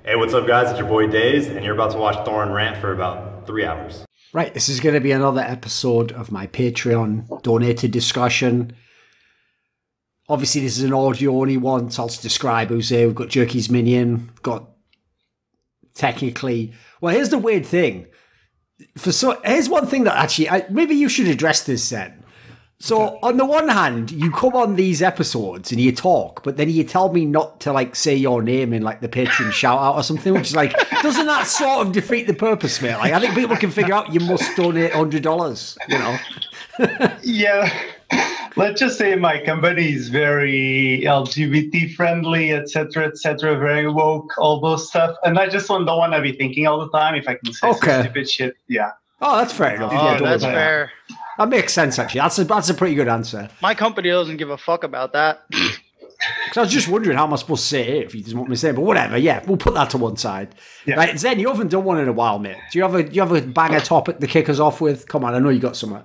Hey, what's up, guys? It's your boy Daze, and you're about to watch Thorin rant for about 3 hours. Right, this is going to be another episode of my Patreon donated discussion. Obviously, this is an audio-only one, so I'll just describe who's here. We've got Jerky's Minion, we've got technically... Well, here's the weird thing. Here's one thing that actually... maybe you should address this then. So, on the one hand, you come on these episodes and you talk, but then you tell me not to, like, say your name in, like, the Patreon shout-out or something, which is like, doesn't that sort of defeat the purpose, mate? Like, I think people can figure out you must donate $100, you know? Yeah. Let's just say my company is very LGBT-friendly, etc., very woke, all those stuff. And I just don't want to be thinking all the time if I can say some stupid shit. Yeah. Oh, that's fair enough. Oh, yeah, that's fair. That makes sense, actually. That's a pretty good answer. My company doesn't give a fuck about that. Because I was just wondering how am I supposed to say it if you just want me to say it, but whatever. Yeah, we'll put that to one side. Yeah. Right, Zen, you haven't done one in a while, mate. Do you have a banger topic to kick us off with? Come on, I know you got somewhere.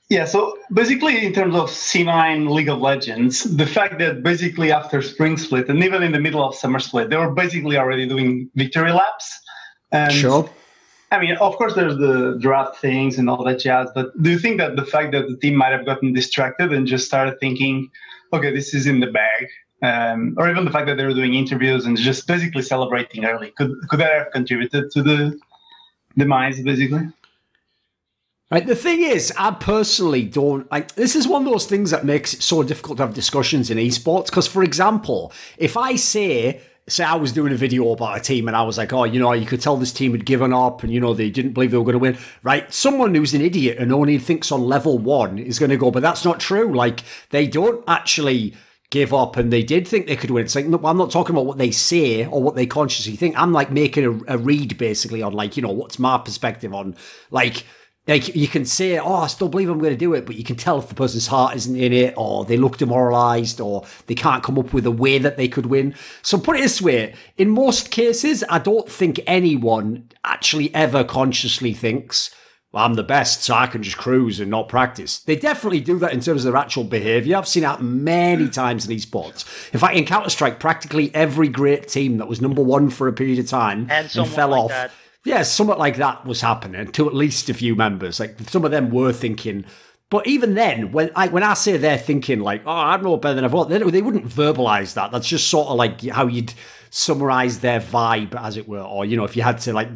Yeah, so basically in terms of C9 League of Legends, the fact that basically after Spring Split and even in the middle of Summer Split, they were basically already doing victory laps. And sure. I mean, of course, there's the draft things and all that jazz, but do you think that the fact that the team might have gotten distracted and just started thinking, okay, this is in the bag, or even the fact that they were doing interviews and just basically celebrating early, could that have contributed to the demise, basically? Right, the thing is, I personally don't, like, this is one of those things that makes it so difficult to have discussions in esports, because, for example, if I say I was doing a video about a team and I was like, oh, you know, you could tell this team had given up and, you know, they didn't believe they were going to win, right? Someone who's an idiot and only thinks on level 1 is going to go, but that's not true. Like, they don't actually give up and they did think they could win. It's like, no, I'm not talking about what they say or what they consciously think. I'm like making a read basically on, like, you know, what's my perspective on, like you can say, oh, I still believe I'm going to do it, but you can tell if the person's heart isn't in it, or they look demoralised, or they can't come up with a way that they could win. So put it this way, in most cases, I don't think anyone actually ever consciously thinks, well, I'm the best, so I can just cruise and not practice. They definitely do that in terms of their actual behaviour. I've seen that many times in esports. In fact, in Counter-Strike, practically every great team that was #1 for a period of time and fell off. That. Yeah, something like that was happening to at least a few members. Like, some of them were thinking, but even then, when I say they're thinking like, oh, I'm no better than everyone, they wouldn't verbalise that. That's just sort of like how you'd summarise their vibe, as it were, or, you know, if you had to like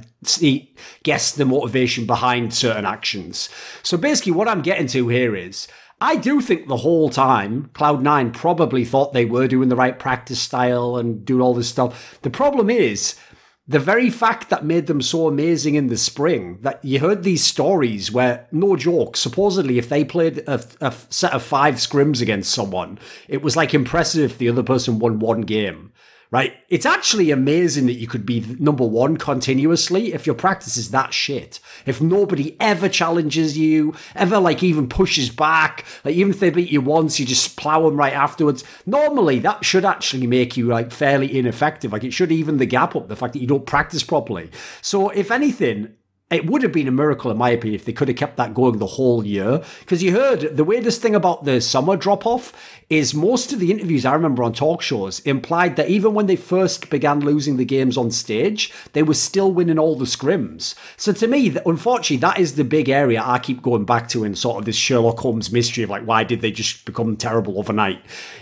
guess the motivation behind certain actions. So basically, what I'm getting to here is, I do think the whole time Cloud9 probably thought they were doing the right practice style and doing all this stuff. The problem is, the very fact that made them so amazing in the spring, that you heard these stories where, no joke, supposedly if they played a set of 5 scrims against someone, it was like impressive if the other person won 1 game, right? It's actually amazing that you could be #1 continuously if your practice is that shit. If nobody ever challenges you, ever like even pushes back, like even if they beat you once, you just plow them right afterwards. Normally, that should actually make you like fairly ineffective. Like, it should even the gap up, the fact that you don't practice properly. So if anything, it would have been a miracle, in my opinion, if they could have kept that going the whole year. Because you heard, the weirdest thing about the summer drop-off is most of the interviews I remember on talk shows implied that even when they first began losing the games on stage, they were still winning all the scrims. So to me, unfortunately, that is the big area I keep going back to in sort of this Sherlock Holmes mystery of like, why did they just become terrible overnight?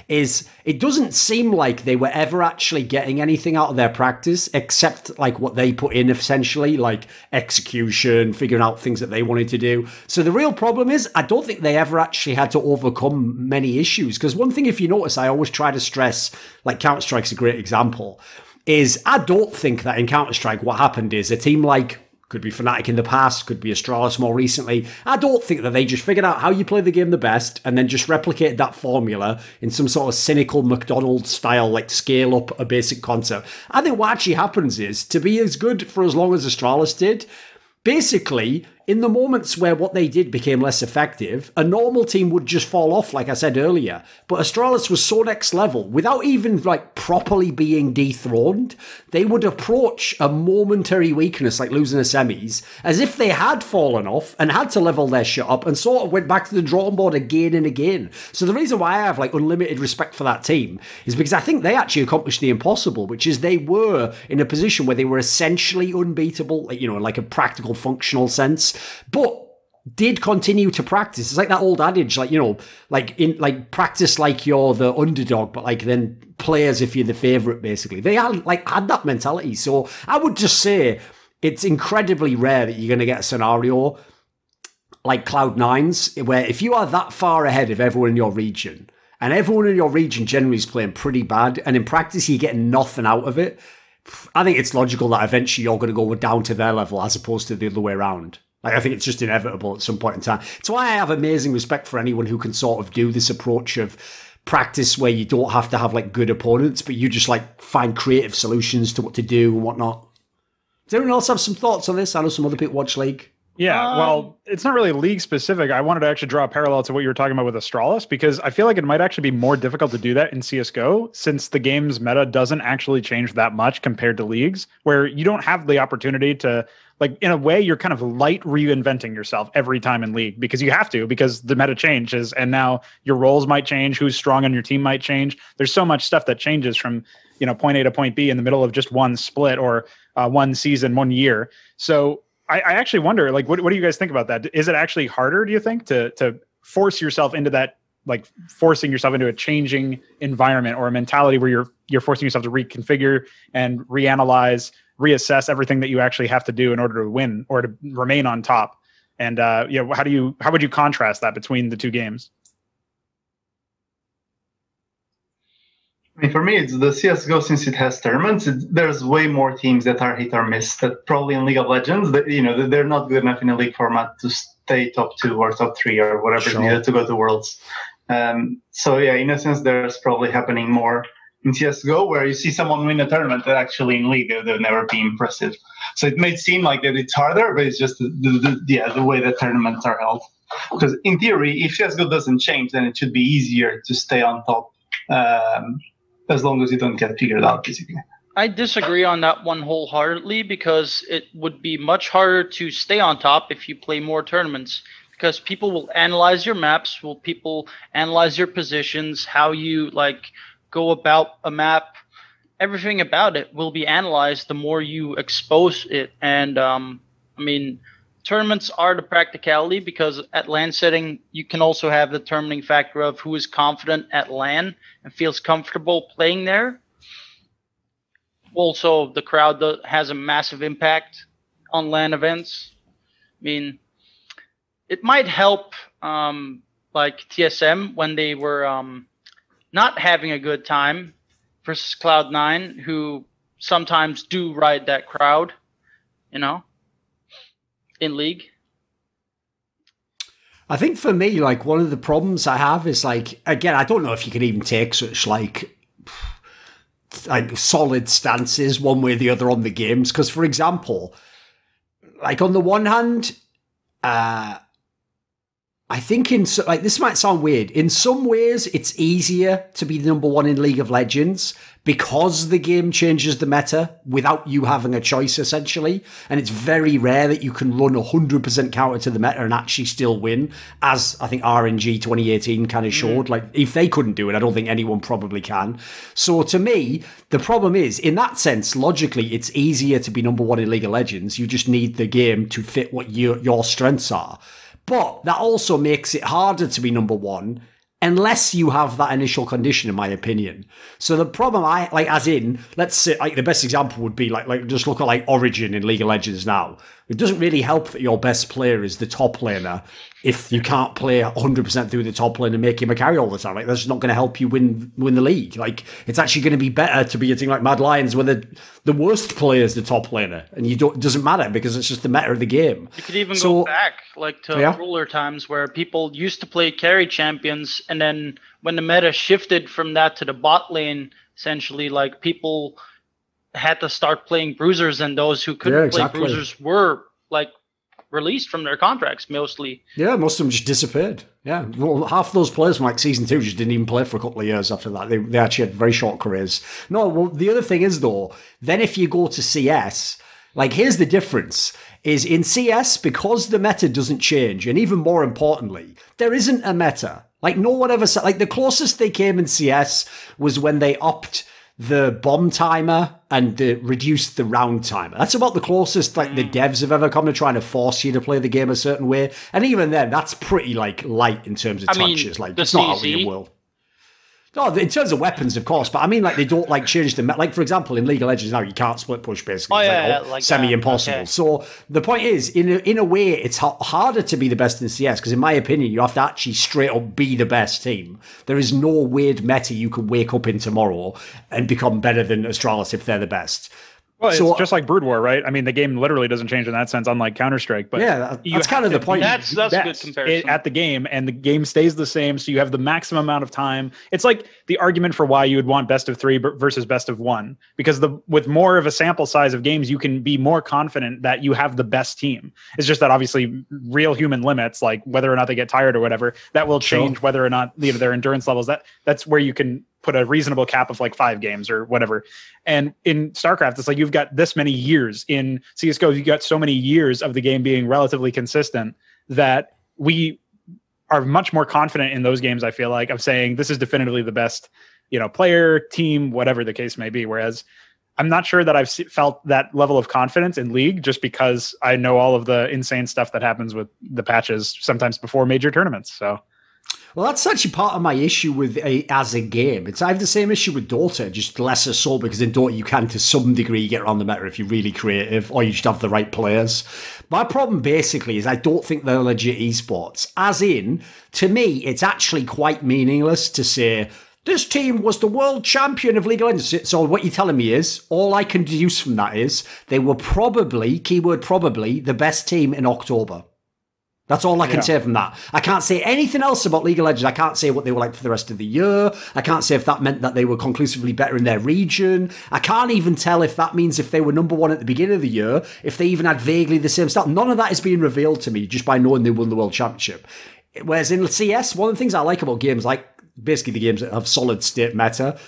Is it doesn't seem like they were ever actually getting anything out of their practice except like what they put in, essentially, like execution, figuring out things that they wanted to do. So the real problem is, I don't think they ever actually had to overcome many issues. Because one thing, if you notice, I always try to stress, like Counter-Strike's a great example, is I don't think that in Counter-Strike what happened is a team like, could be Fnatic in the past, could be Astralis more recently, I don't think that they just figured out how you play the game the best and then just replicated that formula in some sort of cynical McDonald's style, like scale up a basic concept. I think what actually happens is, to be as good for as long as Astralis did, basically, in the moments where what they did became less effective, a normal team would just fall off, like I said earlier. But Astralis was so next level, without even like properly being dethroned, they would approach a momentary weakness like losing the semis as if they had fallen off and had to level their shit up and sort of went back to the drawing board again and again. So the reason why I have like unlimited respect for that team is because I think they actually accomplished the impossible, which is they were in a position where they were essentially unbeatable, like, you know, in like a practical, functional sense, but did continue to practice. It's like that old adage, like, you know, like practice like you're the underdog, but like then play as if you're the favorite, basically. They had that mentality. So I would just say it's incredibly rare that you're going to get a scenario like Cloud9's, where if you are that far ahead of everyone in your region, and everyone in your region generally is playing pretty bad, and in practice you're getting nothing out of it, I think it's logical that eventually you're going to go down to their level as opposed to the other way around. Like, I think it's just inevitable at some point in time. It's why I have amazing respect for anyone who can sort of do this approach of practice where you don't have to have like good opponents, but you just like find creative solutions to what to do and whatnot. Does anyone else have some thoughts on this? I know some other people watch League. Yeah, well, it's not really league specific. I wanted to actually draw a parallel to what you were talking about with Astralis, because I feel like it might actually be more difficult to do that in CSGO, since the game's meta doesn't actually change that much compared to leagues, where you don't have the opportunity to, like, in a way, you're kind of light reinventing yourself every time in League, because you have to, because the meta changes, and now your roles might change, who's strong on your team might change. There's so much stuff that changes from, you know, point A to point B in the middle of just one split or one season, 1 year. So I actually wonder, like, what do you guys think about that? Is it actually harder, do you think, to force yourself into that, like forcing yourself into a changing environment or a mentality where you're forcing yourself to reconfigure and reanalyze, reassess everything that you actually have to do in order to win or to remain on top? And you know, how would you contrast that between the two games? I mean, for me, it's the CSGO, since it has tournaments. There's way more teams that are hit or miss. That probably in League of Legends, that, you know, they're not good enough in a league format to stay top 2 or top 3 or whatever is needed to go to Worlds. So yeah, in a sense, there's probably happening more in CSGO, where you see someone win a tournament that actually in League they'll never be impressive. So it may seem like that it's harder, but it's just the way the tournaments are held. Because in theory, if CSGO doesn't change, then it should be easier to stay on top. As long as you don't get figured out, basically. I disagree on that one wholeheartedly, because it would be much harder to stay on top if you play more tournaments, because people will analyze your maps, people analyze your positions, how you like go about a map, everything about it will be analyzed the more you expose it. And I mean, tournaments are the practicality, because at LAN setting, you can also have the determining factor of who is confident at LAN and feels comfortable playing there. Also, the crowd has a massive impact on LAN events. I mean, it might help like TSM when they were not having a good time versus Cloud9, who sometimes do ride that crowd, you know, in League. I think for me, like, one of the problems I have is, like, again, I don't know if you can even take such like solid stances one way or the other on the games. Because, for example, like, on the one hand, I think like, this might sound weird. In some ways, it's easier to be number 1 in League of Legends because the game changes the meta without you having a choice, essentially. And it's very rare that you can run 100% counter to the meta and actually still win, as I think RNG 2018 kind of showed. Like, if they couldn't do it, I don't think anyone probably can. So to me, the problem is, in that sense, logically, it's easier to be number 1 in League of Legends. You just need the game to fit what your strengths are. But that also makes it harder to be number 1 unless you have that initial condition, in my opinion. So the problem as in, let's say, like, the best example would be like just look at like Origin in League of Legends now. It doesn't really help that your best player is the top laner if you can't play 100% through the top lane and make him a carry all the time. Like, that's just not going to help you win the league. Like, it's actually going to be better to be a team like Mad Lions where the worst player is the top laner, and it doesn't matter because it's just the meta of the game. You could even go back like to ruler times where people used to play carry champions, and then when the meta shifted from that to the bot lane, essentially, like, people had to start playing bruisers, and those who couldn't play bruisers were like released from their contracts mostly. Yeah, most of them just disappeared. Yeah, well, half those players from like season 2 just didn't even play for a couple of years after that. They actually had very short careers. No, well, the other thing is though, then if you go to CS, like here's the difference, is in CS, because the meta doesn't change, and even more importantly, there isn't a meta. Like no one ever said, like the closest they came in CS was when they upped the bomb timer and reduced the round timer. That's about the closest like the devs have ever come to trying to force you to play the game a certain way. And even then, that's pretty like light in terms of touches. Like it's not out of the world. No, in terms of weapons, of course, but I mean, like they don't like change the like. For example, in League of Legends now, you can't split push basically. Like semi-impossible. Okay. So the point is, in a way, it's harder to be the best in CS because, in my opinion, you have to actually straight up be the best team. There is no weird meta you could wake up in tomorrow and become better than Astralis if they're the best. Well, it's just like Brood War, right? I mean, the game literally doesn't change in that sense, unlike Counter-Strike. But yeah, that's kind of the point. That's a good comparison. At the game, and the game stays the same, so you have the maximum amount of time. It's like the argument for why you would want best of 3 versus best of 1, because with more of a sample size of games, you can be more confident that you have the best team. It's just that obviously real human limits, like whether or not they get tired or whatever, that will change whether or not their endurance levels. That's where you can put a reasonable cap of like 5 games or whatever. And in StarCraft, it's like you've got this many years. In CSGO, you've got so many years of the game being relatively consistent that we are much more confident in those games, I feel like, of saying this is definitively the best, player, team, whatever the case may be. Whereas I'm not sure that I've felt that level of confidence in League just because I know all of the insane stuff that happens with the patches sometimes before major tournaments. So. Well, that's actually part of my issue with as a game. I have the same issue with Dota, just lesser so, because in Dota you can to some degree get around the meta if you're really creative or you just have the right players. My problem basically is I don't think they're legit esports. As in, to me, it's actually quite meaningless to say, this team was the world champion of League of Legends. So what you're telling me is, all I can deduce from that is, they were probably, keyword probably, the best team in October. That's all I can say from that. I can't say anything else about League of Legends. I can't say what they were like for the rest of the year. I can't say if that meant that they were conclusively better in their region. I can't even tell if that means if they were number 1 at the beginning of the year, if they even had vaguely the same start. None of that is being revealed to me just by knowing they won the World Championship. Whereas in CS, one of the things I like about games, like basically the games that have solid state meta,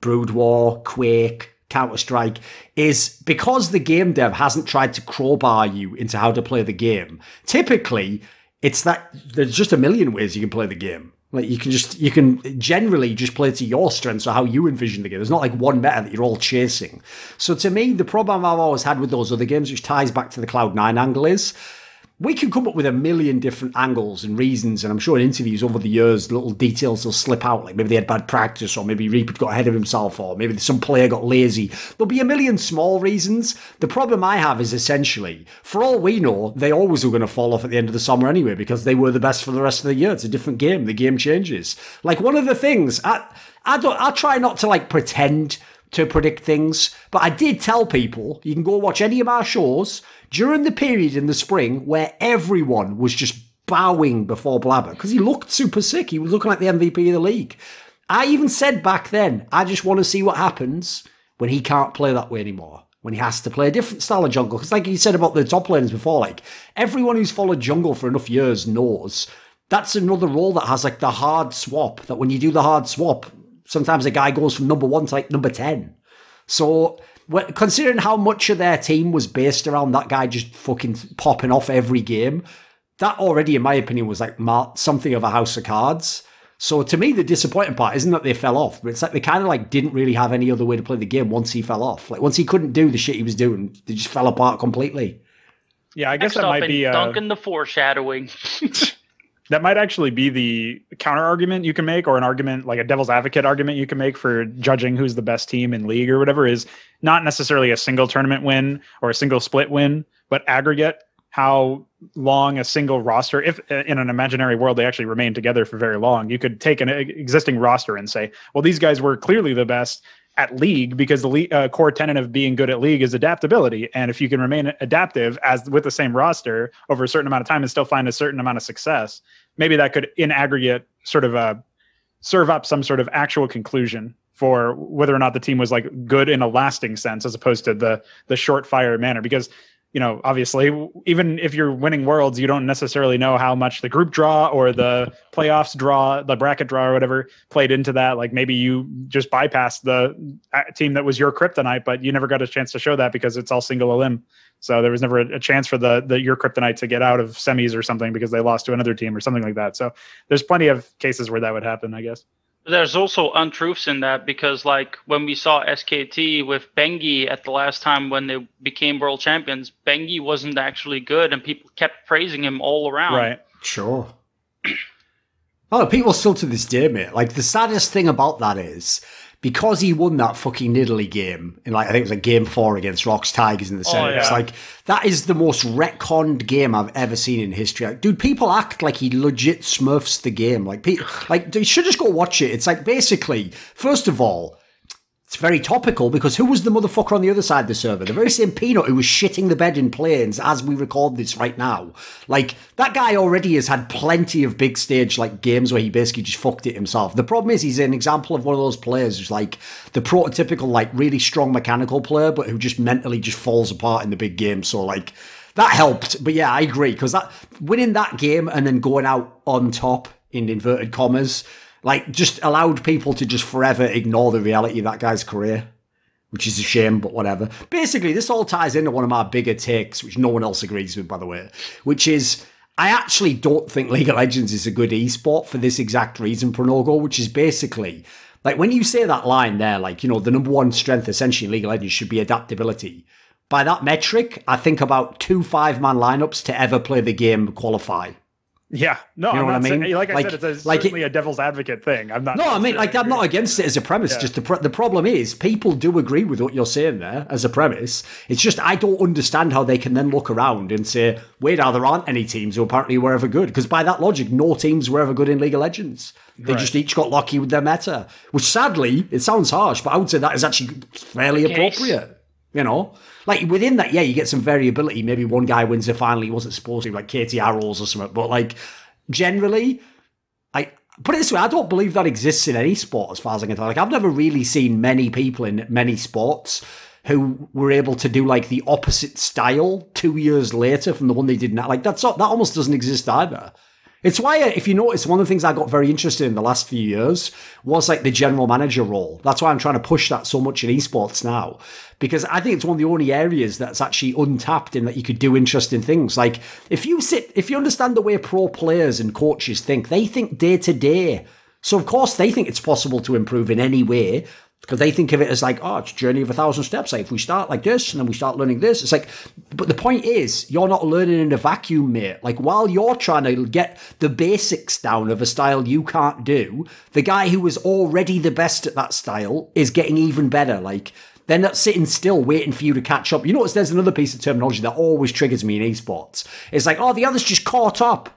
Brood War, Quake, Counter-Strike, is because the game dev hasn't tried to crowbar you into how to play the game. Typically, it's that there's just a million ways you can play the game. Like you can generally just play to your strengths or how you envision the game. There's not like one meta that you're all chasing. So to me, the problem I've always had with those other games, which ties back to the Cloud9 angle, is we can come up with a million different angles and reasons, and I'm sure in interviews over the years, little details will slip out, like maybe they had bad practice, or maybe Reaper got ahead of himself, or maybe some player got lazy. There'll be a million small reasons. The problem I have is essentially, for all we know, they always are going to fall off at the end of the summer anyway, because they were the best for the rest of the year. It's a different game. The game changes. Like one of the things, I try not to like pretend to predict things, but I did tell people, you can go watch any of our shows, during the period in the spring where everyone was just bowing before Blabber because he looked super sick. He was looking like the MVP of the league. I even said back then, I just want to see what happens when he can't play that way anymore, when he has to play a different style of jungle. Because like you said about the top laners before, like everyone who's followed jungle for enough years knows that's another role that has like the hard swap, that when you do the hard swap, sometimes a guy goes from number 1 to like number 10. So considering how much of their team was based around that guy just fucking popping off every game, that already, in my opinion, was like something of a house of cards. So to me, the disappointing part isn't that they fell off, but it's like they kind of like didn't really have any other way to play the game once he fell off. Like once he couldn't do the shit he was doing, they just fell apart completely. Yeah, I guess that might be Duncan the foreshadowing. That might actually be the counter argument you can make, or an argument like a devil's advocate argument you can make for judging who's the best team in League or whatever, is not necessarily a single tournament win or a single split win, but aggregate how long a single roster, if in an imaginary world they actually remain together for very long, you could take an existing roster and say, well, these guys were clearly the best at League because the core tenet of being good at League is adaptability. And if you can remain adaptive as with the same roster over a certain amount of time and still find a certain amount of success, maybe that could in aggregate sort of serve up some sort of actual conclusion for whether or not the team was like good in a lasting sense, as opposed to the short fire manner. Because obviously, even if you're winning worlds, you don't necessarily know how much the group draw or the playoffs draw, the bracket draw or whatever played into that. Like maybe you just bypassed the team that was your kryptonite, but you never got a chance to show that because it's all single elim. So there was never a chance for the your kryptonite to get out of semis or something because they lost to another team or something like that. So there's plenty of cases where that would happen, I guess. There's also untruths in that because, like, when we saw SKT with Bengi at the last time when they became world champions, Bengi wasn't actually good, and people kept praising him all around. Right. Sure. Oh, people still to this day, mate. Like, the saddest thing about that is, because he won that fucking Italy game, in, like, I think it was like game 4 against Rocks Tigers in the semis. Yeah. Like, that is the most retconned game I've ever seen in history. Like, dude, people act like he legit smurfs the game. Like, you should just go watch it. It's like, basically, first of all, it's very topical because who was the motherfucker on the other side of the server? The very same Peanut who was shitting the bed in planes as we record this right now. Like, that guy already has had plenty of big stage, like, games where he basically just fucked it himself. The problem is he's an example of one of those players who's, like, the prototypical, like, really strong mechanical player, but who just mentally just falls apart in the big game. So, like, that helped. But yeah, I agree, because that winning that game and then going out on top, in inverted commas, like, just allowed people to just forever ignore the reality of that guy's career, which is a shame, but whatever. Basically, this all ties into one of my bigger takes, which no one else agrees with, by the way, which is I actually don't think League of Legends is a good esport for this exact reason, Pronogo, which is basically, like, when you say that line there, like, the number one strength essentially in League of Legends should be adaptability. By that metric, I think about 2 5-man lineups to ever play the game qualify. Yeah, no, you know what I mean? Like I said, it's certainly a devil's advocate thing. I'm not. No, I mean, like, I'm not against it as a premise. Yeah. Just the problem is, people do agree with what you're saying there as a premise. It's just I don't understand how they can then look around and say, "Wait, now there aren't any teams who apparently were ever good." Because by that logic, no teams were ever good in League of Legends. They just each got lucky with their meta. Which, sadly, it sounds harsh, but I would say that is actually fairly appropriate. Like, within that, yeah, you get some variability. Maybe one guy wins a final he wasn't supposed to, like Katie Arrows or something. But, like, generally, I put it this way, I don't believe that exists in any sport as far as I can tell. Like, I've never really seen many people in many sports who were able to do, like, the opposite style 2 years later from the one they did now. Like, that almost doesn't exist either. It's why, if you notice, one of the things I got very interested in the last few years was, like, the general manager role. That's why I'm trying to push that so much in esports now, because I think it's one of the only areas that's actually untapped in that you could do interesting things. Like, if you understand the way pro players and coaches think, they think day to day. So, of course, they think it's possible to improve in any way, because they think of it as like, oh, it's a journey of 1,000 steps. Like, if we start like this and then we start learning this, it's like, but the point is, you're not learning in a vacuum, mate. Like, while you're trying to get the basics down of a style you can't do, the guy who was already the best at that style is getting even better. Like, they're not sitting still waiting for you to catch up. You notice there's another piece of terminology that always triggers me in esports. It's like, oh, the others just caught up.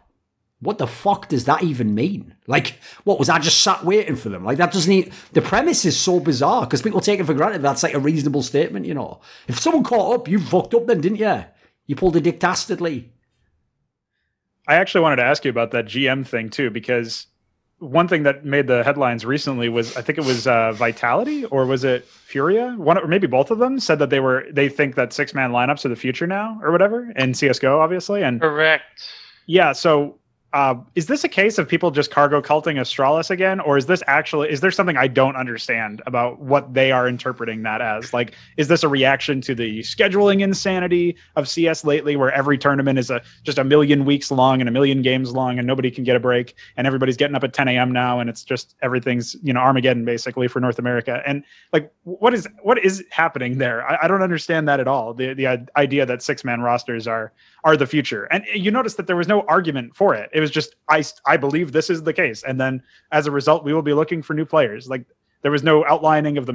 What the fuck does that even mean? Like, what, was I just sat waiting for them? Like, that doesn't even... The premise is so bizarre, because people take it for granted that's, like, a reasonable statement, If someone caught up, you fucked up then, didn't you? You pulled a Dick Dastardly. I actually wanted to ask you about that GM thing, too, because one thing that made the headlines recently was, I think it was Vitality, or was it Furia? One, or maybe both of them said that they think that 6-man lineups are the future now, or whatever, in CSGO, obviously. And Correct. Yeah, so... is this a case of people just cargo culting Astralis again, or is there something I don't understand about what they are interpreting that as? Like, is this a reaction to the scheduling insanity of CS lately, where every tournament is just a million weeks long and a million games long, and nobody can get a break, and everybody's getting up at 10 a.m. now, and it's just everything's Armageddon basically for North America? And like, what is happening there? I don't understand that at all. The idea that 6-man rosters are the future, and you notice that there was no argument for it. It was just, I believe this is the case. And then as a result, we will be looking for new players. Like, there was no outlining of the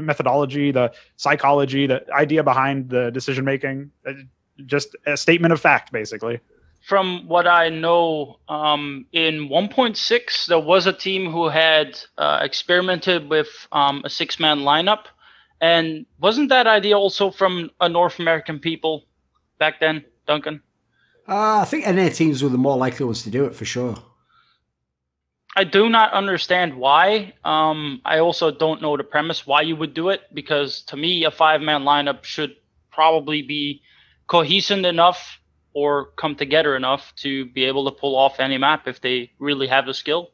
methodology, the psychology, the idea behind the decision-making, just a statement of fact, basically. From what I know, in 1.6, there was a team who had experimented with a 6-man lineup. And wasn't that idea also from a North American people back then, Duncan? I think NA teams were the more likely ones to do it, for sure. I do not understand why. I also don't know the premise why you would do it, because to me, a 5-man lineup should probably be cohesive enough or come together enough to be able to pull off any map if they really have the skill.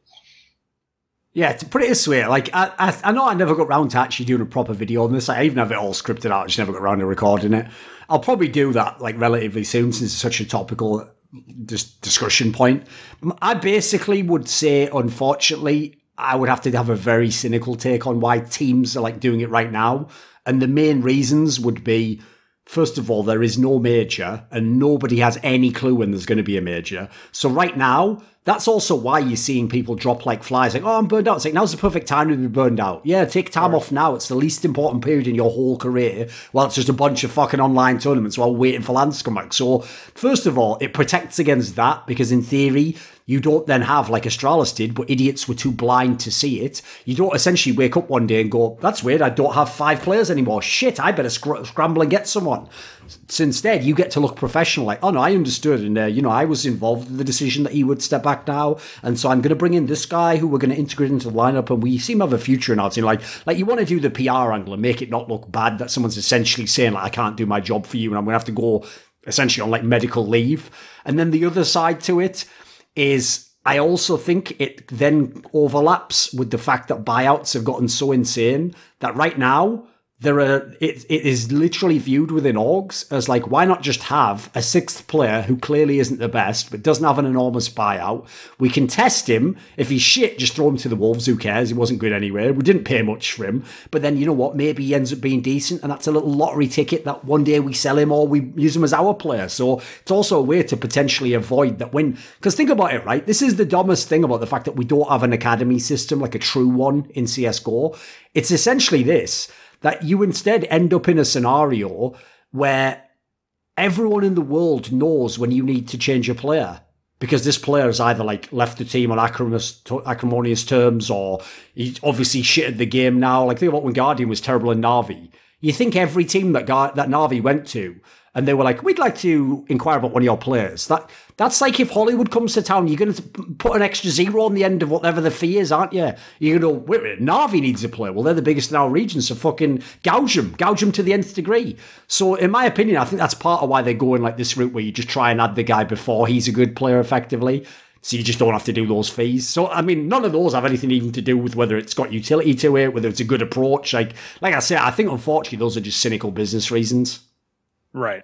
Yeah, to put it this way, like I know I never got round to actually doing a proper video on this. I even have it all scripted out. I just never got round to recording it. I'll probably do that like relatively soon since it's such a topical discussion point. I basically would say, unfortunately, I would have to have a very cynical take on why teams are like doing it right now. And the main reasons would be, first of all, there is no major and nobody has any clue when there's going to be a major. So right now, that's also why you're seeing people drop like flies. Like, oh, I'm burned out. It's like, now's the perfect time to be burned out. Yeah, take time off now. It's the least important period in your whole career. Well, it's just a bunch of fucking online tournaments while waiting for lands to come back. So first of all, it protects against that because in theory, you don't then have, like Astralis did, but idiots were too blind to see it. You don't essentially wake up one day and go, that's weird, I don't have 5 players anymore. Shit, I better scramble and get someone. So instead, you get to look professional, like, oh no, I understood, and I was involved in the decision that he would step back now, and so I'm going to bring in this guy who we're going to integrate into the lineup, and we seem to have a future in our team. Like you want to do the PR angle and make it not look bad that someone's essentially saying, like, I can't do my job for you, and I'm going to have to go essentially on like medical leave. And then the other side to it is, I also think it then overlaps with the fact that buyouts have gotten so insane that right now it is literally viewed within orgs as like, why not just have a 6th player who clearly isn't the best but doesn't have an enormous buyout? We can test him. If he's shit, just throw him to the wolves. Who cares? He wasn't good anyway. We didn't pay much for him. But then, you know what? Maybe he ends up being decent, and that's a little lottery ticket that one day we sell him or we use him as our player. So it's also a way to potentially avoid that win. Because think about it, right? This is the dumbest thing about the fact that we don't have an academy system, like a true one in CSGO. It's essentially this, that you instead end up in a scenario where everyone in the world knows when you need to change a player because this player has either like left the team on acrimonious terms or he's obviously shit at the game now. Like think about when Guardian was terrible in Na'Vi. You think every team that Na'Vi went to and they were like, we'd like to inquire about one of your players. That's like if Hollywood comes to town, you're going to put an extra 0 on the end of whatever the fee is, aren't you? You're going to go, wait a minute, Na'Vi needs a player. Well, they're the biggest in our region, so fucking gouge them to the nth degree. So in my opinion, I think that's part of why they're going like this route where you just try and add the guy before he's a good player effectively. So you just don't have to do those fees. So, I mean, none of those have anything even to do with whether it's got utility to it, whether it's a good approach. Like I said, I think unfortunately those are just cynical business reasons. Right.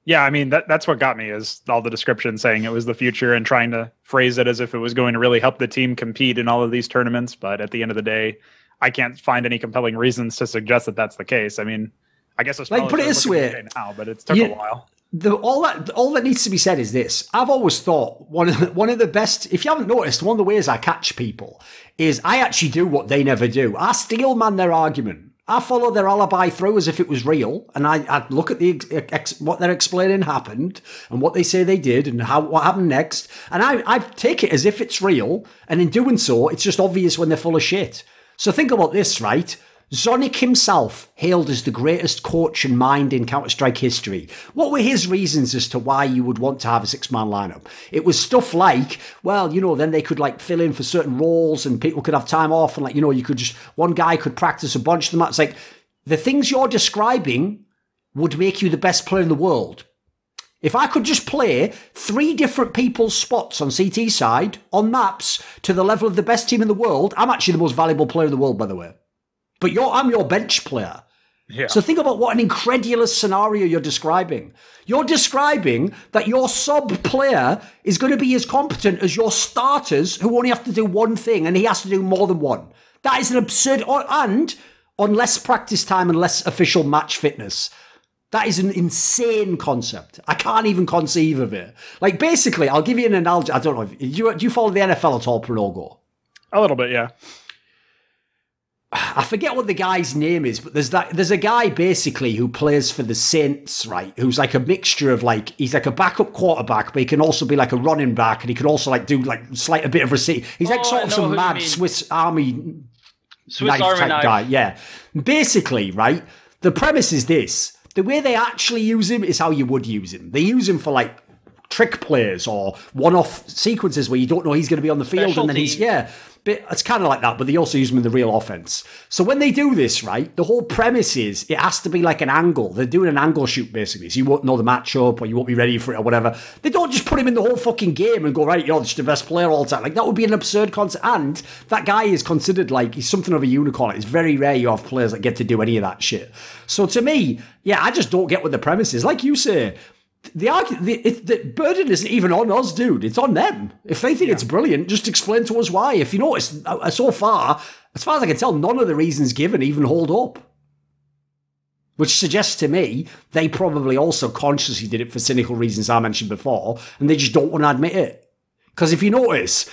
Yeah, I mean, that's what got me is all the description saying it was the future and trying to phrase it as if it was going to really help the team compete in all of these tournaments. But at the end of the day, I can't find any compelling reasons to suggest that that's the case. I mean, I guess it's like put it this way now, but it's took a while. All that needs to be said is this. I've always thought one of the best, if you haven't noticed, one of the ways I catch people is I actually do what they never do. I steel man their argument. I follow their alibi through as if it was real, and I look at what they're explaining happened and what they say they did and what happened next, and I take it as if it's real, and in doing so, it's just obvious when they're full of shit. So think about this, right? Zonic himself hailed as the greatest coach and mind in Counter-Strike history. What were his reasons as to why you would want to have a 6-man lineup? It was stuff like, well, then they could like fill in for certain roles and people could have time off and like, you could just, one guy could practice a bunch of them. It's like, the things you're describing would make you the best player in the world. If I could just play 3 different people's spots on CT side, on maps, to the level of the best team in the world, I'm actually the most valuable player in the world, by the way. But I'm your bench player. Yeah. So think about what an incredulous scenario you're describing. You're describing that your sub player is going to be as competent as your starters who only have to do one thing and he has to do more than one. That is an absurd, and on less practice time and less official match fitness. That is an insane concept. I can't even conceive of it. Like basically, I'll give you an analogy. I don't know. Do you follow the NFL at all, Prologo? A little bit, yeah. I forget what the guy's name is, but there's a guy basically who plays for the Saints, right? Who's like a mixture of like, he's like a backup quarterback, but he can also be like a running back, and he can also like do like a bit of receipt. He's like sort of some mad Swiss Army knife type guy. Yeah. Basically, right? The premise is this. The way they actually use him is how you would use him. They use him for like trick plays or one-off sequences where you don't know he's going to be on the field and then he's, but it's kind of like that, but they also use them in the real offense. So when they do this, right, the whole premise is it has to be like an angle. They're doing an angle shoot, basically. So you won't know the matchup or you won't be ready for it or whatever. They don't just put him in the whole fucking game and go, right, you're just the best player all the time. Like, that would be an absurd concept. And that guy is considered like, he's something of a unicorn. It's very rare you have players that get to do any of that shit. So to me, yeah, I just don't get what the premise is. Like you say, the burden isn't even on us, dude. It's on them. If they think it's brilliant, just explain to us why. If you notice, so far, as far as I can tell, none of the reasons given even hold up. Which suggests to me they probably also consciously did it for cynical reasons I mentioned before, and they just don't want to admit it. Because if you notice,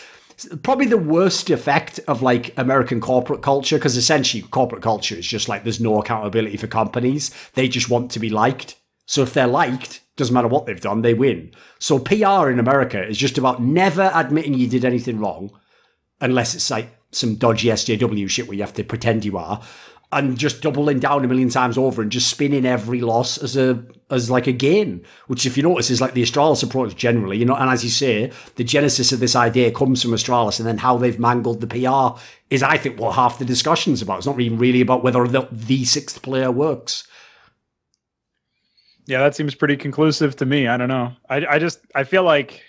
probably the worst effect of like American corporate culture, because essentially corporate culture is just like there's no accountability for companies. They just want to be liked. So if they're liked, doesn't matter what they've done, they win. So PR in America is just about never admitting you did anything wrong, unless it's like some dodgy SJW shit where you have to pretend you are, and just doubling down a million times over and just spinning every loss as like a gain, which if you notice is like the Astralis approach generally, you know, and as you say, the genesis of this idea comes from Astralis, and then how they've mangled the PR is, I think, what half the discussion's about. It's not even really about whether the sixth player works. Yeah, that seems pretty conclusive to me. I don't know. I feel like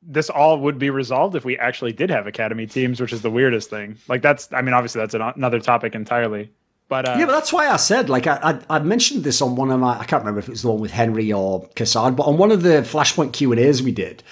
this all would be resolved if we actually did have academy teams, which is the weirdest thing. Like obviously that's another topic entirely. But yeah, but that's why I said, like, I mentioned this on one of my, I can't remember if it was the one with Henry or Cassard, but on one of the Flashpoint Q&As we did,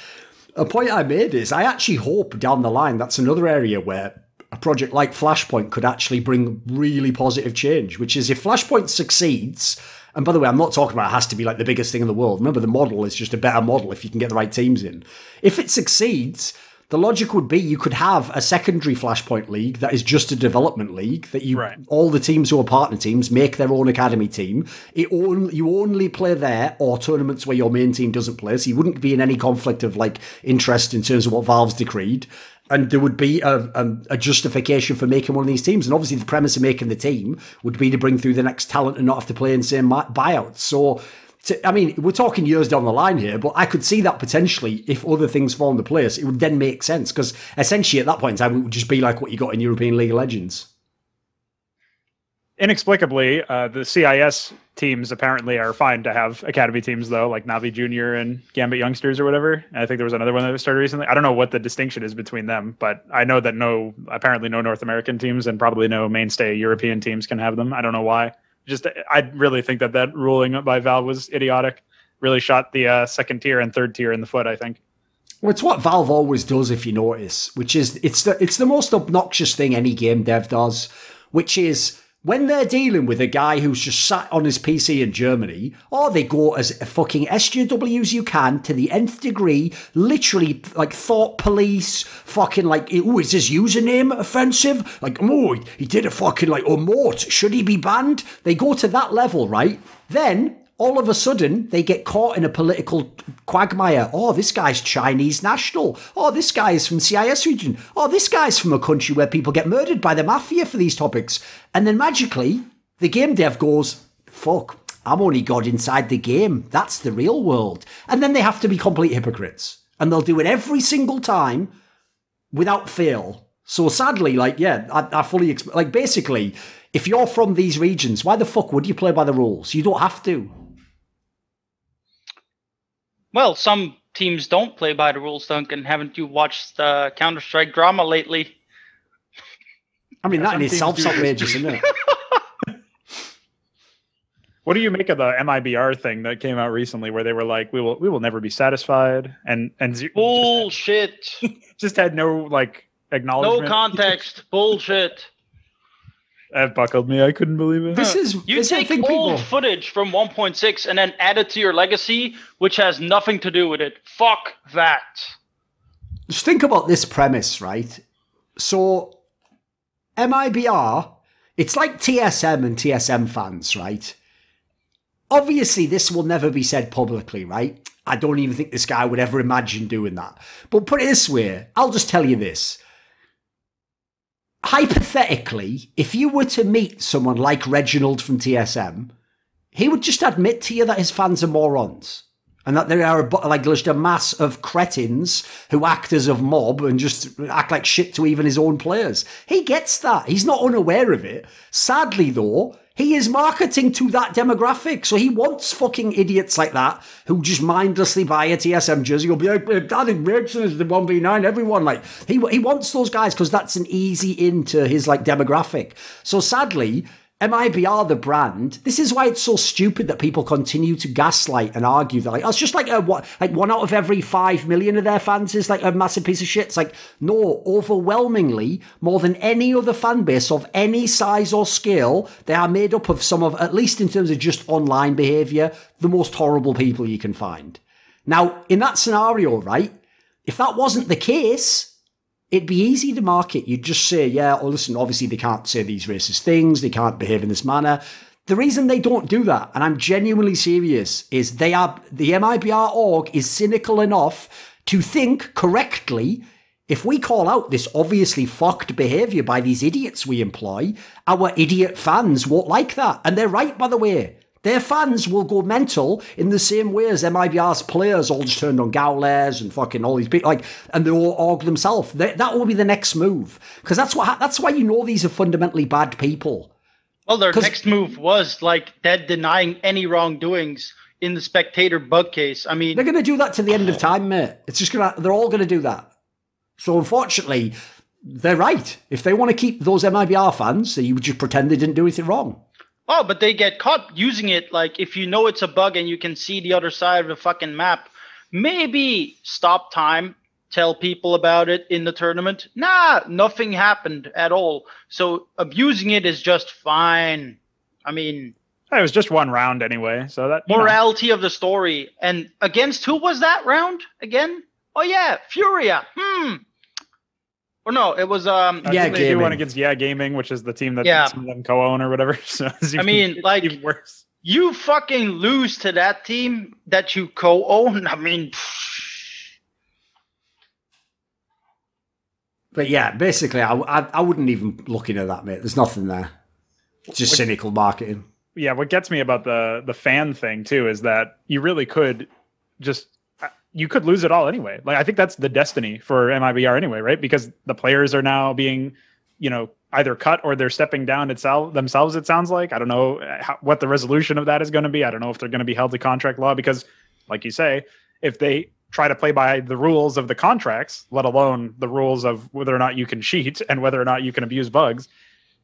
a point I made is I actually hope down the line that's another area where a project like Flashpoint could actually bring really positive change, which is if Flashpoint succeeds. And by the way, I'm not talking about it has to be like the biggest thing in the world. Remember, the model is just a better model if you can get the right teams in. If it succeeds, the logic would be you could have a secondary Flashpoint league that is just a development league that all the teams who are partner teams make their own academy team. You only play there or tournaments where your main team doesn't play, so you wouldn't be in any conflict of like interest in terms of what Valve's decreed. And there would be a justification for making one of these teams. And obviously the premise of making the team would be to bring through the next talent and not have to play in same buyouts. So, I mean, we're talking years down the line here, but I could see that potentially if other things fall into place, it would then make sense. Because essentially at that point in time, it would just be like what you got in European League of Legends. Inexplicably, the CIS teams apparently are fine to have academy teams, though, like Navi Junior and Gambit Youngsters or whatever. And I think there was another one that started recently. I don't know what the distinction is between them, but I know that apparently no North American teams and probably no mainstay European teams can have them. I don't know why. I really think that ruling by Valve was idiotic. Really shot the second tier and third tier in the foot, I think. Well, it's what Valve always does, if you notice, which is it's the most obnoxious thing any game dev does, which is when they're dealing with a guy who's just sat on his PC in Germany, or they go as fucking SJWs you can to the nth degree, literally like thought police, fucking like, oh, is his username offensive? Like, oh, he did a fucking like, oh, Mort, should he be banned? They go to that level, right? Then all of a sudden, they get caught in a political quagmire. Oh, this guy's Chinese national. Oh, this guy is from CIS region. Oh, this guy's from a country where people get murdered by the mafia for these topics. And then magically, the game dev goes, fuck, I'm only God inside the game. That's the real world. And then they have to be complete hypocrites. And they'll do it every single time without fail. So sadly, like, yeah, I fully expect, like, basically, if you're from these regions, why the fuck would you play by the rules? You don't have to. Well, some teams don't play by the rules, Duncan. Haven't you watched the Counter-Strike drama lately? I mean, that in itself is outrageous, isn't it? What do you make of the MIBR thing that came out recently, where they were like, "We will never be satisfied," and bullshit. Just had no like acknowledgement, no context, bullshit. That buckled me. I couldn't believe it. You take old footage from 1.6 and then add it to your legacy, which has nothing to do with it. Fuck that. Just think about this premise, right? So, MIBR, it's like TSM and TSM fans, right? Obviously, this will never be said publicly, right? I don't even think this guy would ever imagine doing that. But put it this way, I'll just tell you this. Hypothetically, if you were to meet someone like Reginald from TSM, he would just admit to you that his fans are morons. And that there are like just a mass of cretins who act as a mob and just act like shit to even his own players. He gets that. He's not unaware of it. Sadly, though, he is marketing to that demographic. So he wants fucking idiots like that who just mindlessly buy a TSM jersey. He'll be like, Daddy Gregson is the 1v9, everyone. Like, he wants those guys because that's an easy into his like demographic. So sadly, MIBR, the brand, this is why it's so stupid that people continue to gaslight and argue that like, oh, it's just like one out of every 5 million of their fans is like a massive piece of shit. It's like, no, overwhelmingly, more than any other fan base of any size or scale, they are made up of some of, at least in terms of just online behavior, the most horrible people you can find. Now, in that scenario, right, if that wasn't the case, it'd be easy to market. You'd just say, yeah, oh, listen, obviously they can't say these racist things. They can't behave in this manner. The reason they don't do that, and I'm genuinely serious, is the MIBR org is cynical enough to think correctly, if we call out this obviously fucked behavior by these idiots we employ, our idiot fans won't like that. And they're right, by the way. Their fans will go mental in the same way as MIBR's players all just turned on Gowlers and fucking all these people, like, and they all org themselves. That will be the next move, because that's why you know these are fundamentally bad people. Well, their next move was like dead denying any wrongdoings in the spectator bug case. I mean, they're going to do that to the end of time, mate. It's just they're all going to do that. So unfortunately, they're right. If they want to keep those MIBR fans, so you would just pretend they didn't do anything wrong. Oh, but they get caught using it. Like, if you know it's a bug and you can see the other side of the fucking map, maybe stop time, tell people about it in the tournament. Nah, nothing happened at all. So abusing it is just fine. I mean, it was just one round anyway. So that morality of the story. And against who was that round again? Oh yeah, Furia. Or no, it was they won against Gaming, which is the team that some of them co-own or whatever. So I mean, like, even worse. You fucking lose to that team that you co-own. I mean, but yeah, basically, I wouldn't even look into that, mate. There's nothing there. It's just cynical marketing. Yeah, what gets me about the fan thing too is that you really could just. You could lose it all anyway. Like, I think that's the destiny for MIBR anyway, right? Because the players are now being, either cut or they're stepping down themselves, it sounds like. I don't know what the resolution of that is going to be. I don't know if they're going to be held to contract law because, like you say, if they try to play by the rules of the contracts, let alone the rules of whether or not you can cheat and whether or not you can abuse bugs,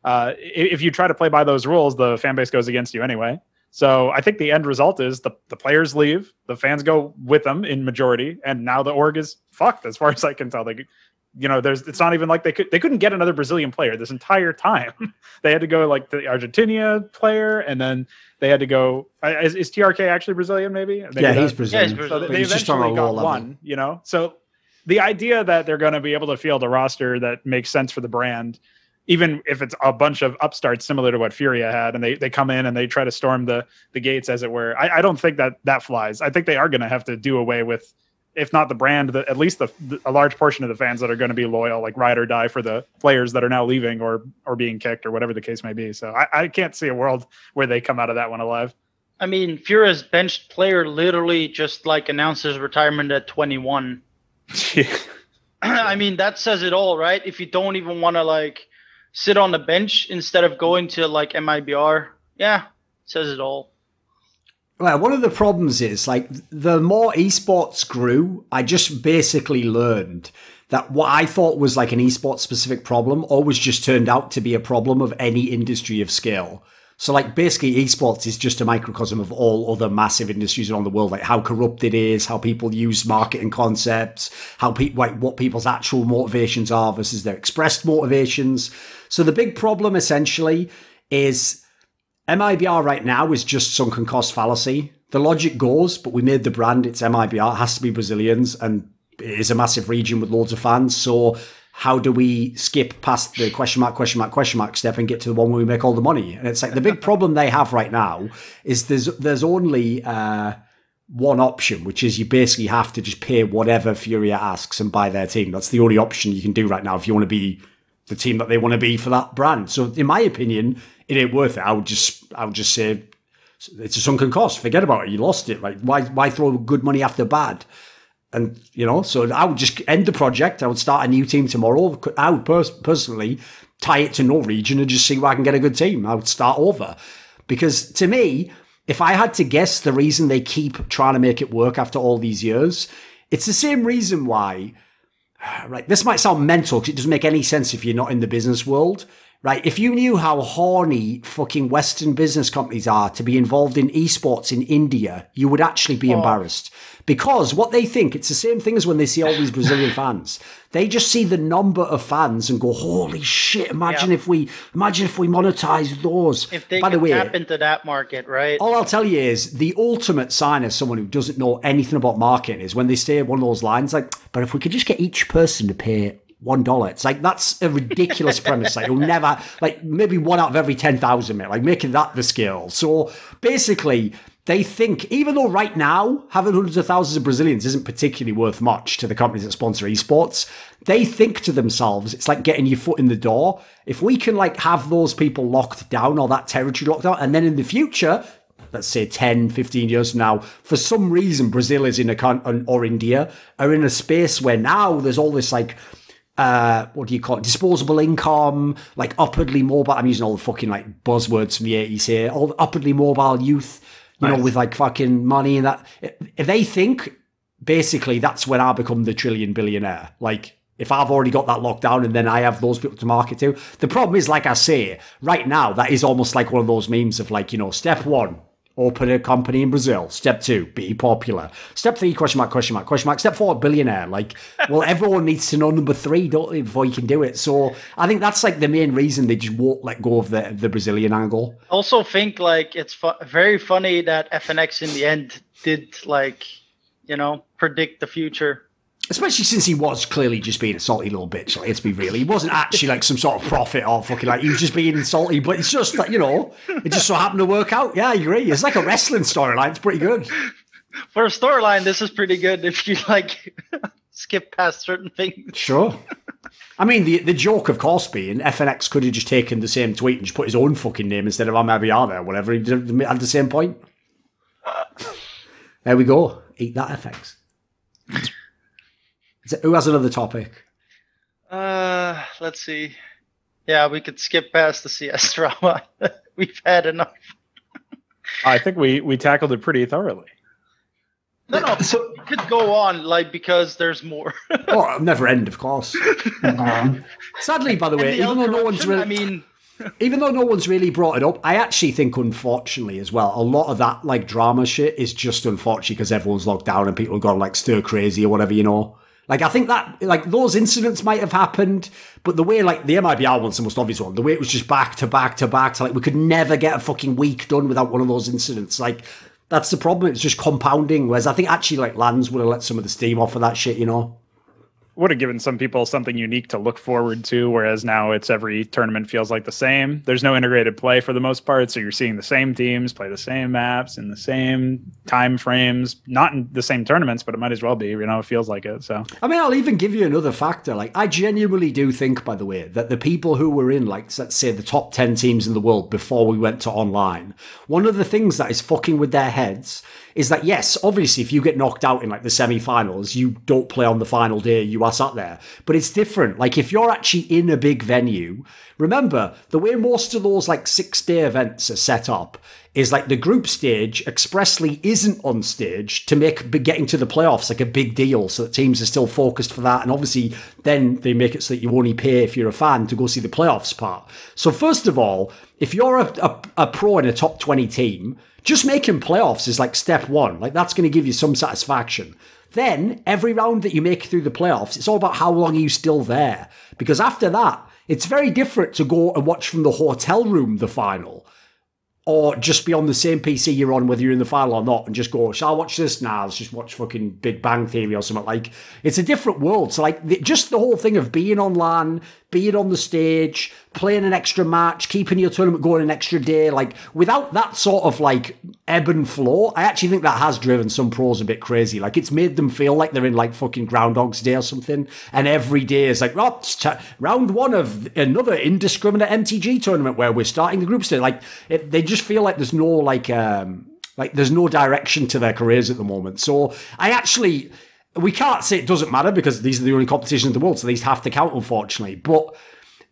if you try to play by those rules, the fan base goes against you anyway. So I think the end result is the players leave, the fans go with them in majority, and now the org is fucked as far as I can tell. It's not even like they couldn't get another Brazilian player this entire time. They had to go like the Argentina player, and then they had to go. Is TRK actually Brazilian? Maybe he's Brazilian. So they eventually got one. So the idea that they're going to be able to field a roster that makes sense for the brand, even if it's a bunch of upstarts similar to what Furia had, and they come in and they try to storm the gates, as it were. I don't think that flies. I think they are going to have to do away with, if not the brand, at least a large portion of the fans that are going to be loyal, like ride or die for the players that are now leaving or being kicked or whatever the case may be. So I can't see a world where they come out of that one alive. I mean, Furia's benched player literally just like announced his retirement at 21. I mean, that says it all, right? If you don't even want to like sit on the bench instead of going to like MIBR. Yeah, says it all. Well, one of the problems is like the more esports grew, I just basically learned that what I thought was like an esports specific problem always just turned out to be a problem of any industry of scale. So like basically esports is just a microcosm of all other massive industries around the world, like how corrupt it is, how people use marketing concepts, how what people's actual motivations are versus their expressed motivations. So the big problem essentially is MIBR right now is just sunken cost fallacy. The logic goes, but we made the brand, it's MIBR, it has to be Brazilians, and it is a massive region with loads of fans. So how do we skip past the question mark step and get to the one where we make all the money? And it's like the big problem they have right now is there's only one option, which is you basically have to just pay whatever Furia asks and buy their team. That's the only option you can do right now if you want to be the team that they want to be for that brand. So in my opinion, it ain't worth it. I would just say It's a sunken cost. Forget about it. You lost it. Like, why throw good money after bad? And, so I would just end the project. I would start a new team tomorrow. I would personally tie it to no region and just see where I can get a good team. I would start over. Because to me, if I had to guess the reason they keep trying to make it work after all these years, it's the same reason why, right, this might sound mental because it doesn't make any sense if you're not in the business world, right? If you knew how horny fucking Western business companies are to be involved in esports in India, you would actually be embarrassed. Because what they think, it's the same thing as when they see all these Brazilian fans. They just see the number of fans and go, holy shit, imagine if we monetize those. If they By the way, tap into that market, right? All I'll tell you is the ultimate sign as someone who doesn't know anything about marketing is when they say one of those lines like, but if we could just get each person to pay $1, it's like, that's a ridiculous premise. Like, you'll never, like, maybe 1 out of every 10,000, mate, like making that the scale. So basically, they think, even though right now having hundreds of thousands of Brazilians isn't particularly worth much to the companies that sponsor esports, they think to themselves, it's like getting your foot in the door. If we can like have those people locked down or that territory locked down, and then in the future, let's say 10, 15 years from now, for some reason, Brazil is in or India are in a space where now there's all this like, what do you call it? Disposable income, like upwardly mobile. I'm using all the fucking like buzzwords from the 80s here. All the upwardly mobile youth, you know, with like fucking money and that. If they think, basically, that's when I become the trillion billionaire. Like, if I've already got that locked down and then I have those people to market to. The problem is, like I say, right now, that is almost like one of those memes of like, step 1, open a company in Brazil. Step 2, be popular. Step 3, question mark, question mark, question mark. Step 4, billionaire. Like, well, everyone needs to know number 3, don't they, before you can do it. So I think that's like the main reason they just won't let go of the Brazilian angle. Also think like it's very funny that FNX in the end did like, predict the future. Especially since he was clearly just being a salty little bitch. Like, let's be real. He wasn't actually like some sort of prophet or fucking like, he was just being salty. But it's just like, it just so happened to work out. Yeah, I agree. It's like a wrestling storyline. It's pretty good. For a storyline, this is pretty good if you like skip past certain things. Sure. I mean, the joke, of course, being FNX could have just taken the same tweet and just put his own fucking name instead of I'm Abby R there, whatever. He had the same point. There we go. Eat that, FX. Who has another topic? Let's see. Yeah, we could skip past the CS drama. We've had enough. I think we tackled it pretty thoroughly. No, so we could go on, like, because there's more. Oh, never end, of course. Sadly, by the way, even though no one's really, even though no one's really brought it up, I actually think, unfortunately, as well, a lot of that like drama shit is just unfortunate because everyone's locked down and people have gone like stir crazy or whatever, Like, I think that, like, those incidents might have happened, but the way, like, the MIBR one's the most obvious one, the way it was just back to back to back, so, like, we could never get a fucking week done without one of those incidents. Like, that's the problem. It's just compounding, whereas I think actually, like, Lands would have let some of the steam off of that shit, Would have given some people something unique to look forward to, whereas now it's every tournament feels like the same. There's no integrated play for the most part, so you're seeing the same teams play the same maps in the same time frames, not in the same tournaments, but it might as well be, it feels like it. So I mean, I'll even give you another factor. Like, I genuinely do think, by the way, that the people who were in, like, let's say the top 10 teams in the world before we went to online, one of the things that is fucking with their heads is that, yes, obviously, if you get knocked out in like the semi-finals, you don't play on the final day, you are sat there. But it's different. Like, if you're actually in a big venue, remember, the way most of those like 6-day events are set up is like the group stage expressly isn't on stage to make getting to the playoffs like a big deal so that teams are still focused for that. And obviously, then they make it so that you only pay if you're a fan to go see the playoffs part. So first of all, if you're a pro in a top 20 team, just making playoffs is like step 1. Like, that's going to give you some satisfaction. Then, every round that you make through the playoffs, it's all about how long are you still there. Because after that, it's very different to go and watch from the hotel room the final, or just be on the same PC you're on, whether you're in the final or not, and just go, shall I watch this? Nah, let's just watch fucking Big Bang Theory or something. Like, it's a different world. So, like, just the whole thing of being on LAN, being on the stage, playing an extra match, keeping your tournament going an extra day. Like, without that sort of, like, ebb and flow, I actually think that has driven some pros a bit crazy. Like, it's made them feel like they're in, like, fucking Groundhog's Day or something. And every day is like, oh, it's round one of another indiscriminate MTG tournament where we're starting the group stage. Like, they just feel like there's no, like there's no direction to their careers at the moment. So we can't say it doesn't matter because these are the only competitions in the world, so these have to count, unfortunately. But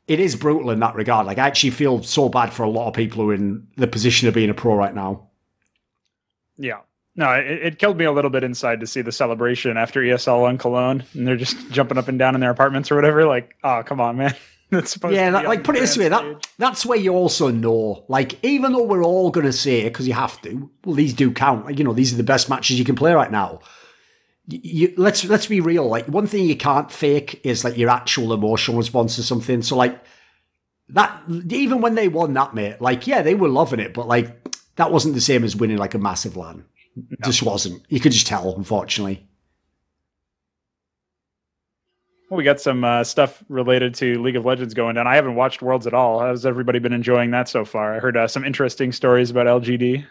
it is brutal in that regard. Like, I actually feel so bad for a lot of people who are in the position of being a pro right now. Yeah. No, it killed me a little bit inside to see the celebration after ESL won Cologne, and they're just jumping up and down in their apartments or whatever. Like, oh, come on, man. That's supposed to be like, put it this way, that's where you also know, like, even though we're all going to say, because you have to, well, these do count. Like, you know, these are the best matches you can play right now. Let's be real. Like, one thing you can't fake is, like, your actual emotional response to something. So, like, that, even when they won that, mate, like, yeah, they were loving it, but, like, that wasn't the same as winning, like, a massive LAN. It just wasn't. You could just tell, unfortunately. Well, we got some stuff related to League of Legends going on. I haven't watched Worlds at all. How's everybody been enjoying that so far? I heard some interesting stories about LGD.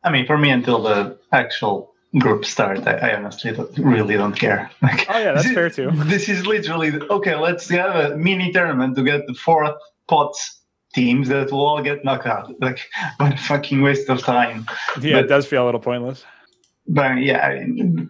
I mean, for me, until the actual group start, I honestly really don't care. Like, oh, yeah, that's fair too. This is literally, okay, let's have a mini tournament to get the 4th pots teams that will all get knocked out. Like, what a fucking waste of time. Yeah, it does feel a little pointless. But yeah,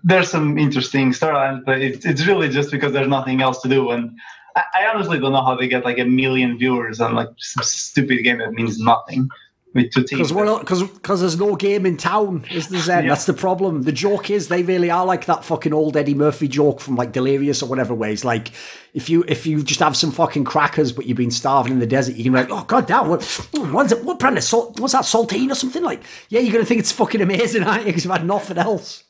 there's some interesting storylines, but it's really just because there's nothing else to do. And I honestly don't know how they get like 1 million viewers on like some stupid game that means nothing with 2 teams. Because there's no game in town, is the Zen. Yeah. That's the problem. The joke is they really are like that fucking old Eddie Murphy joke from like Delirious or whatever, where he's like, if you just have some fucking crackers but you've been starving in the desert, you can be like, oh god damn, what brand of salt? What's that, saltine or something? Like, yeah, you're gonna think it's fucking amazing, aren't you? Because you've had nothing else.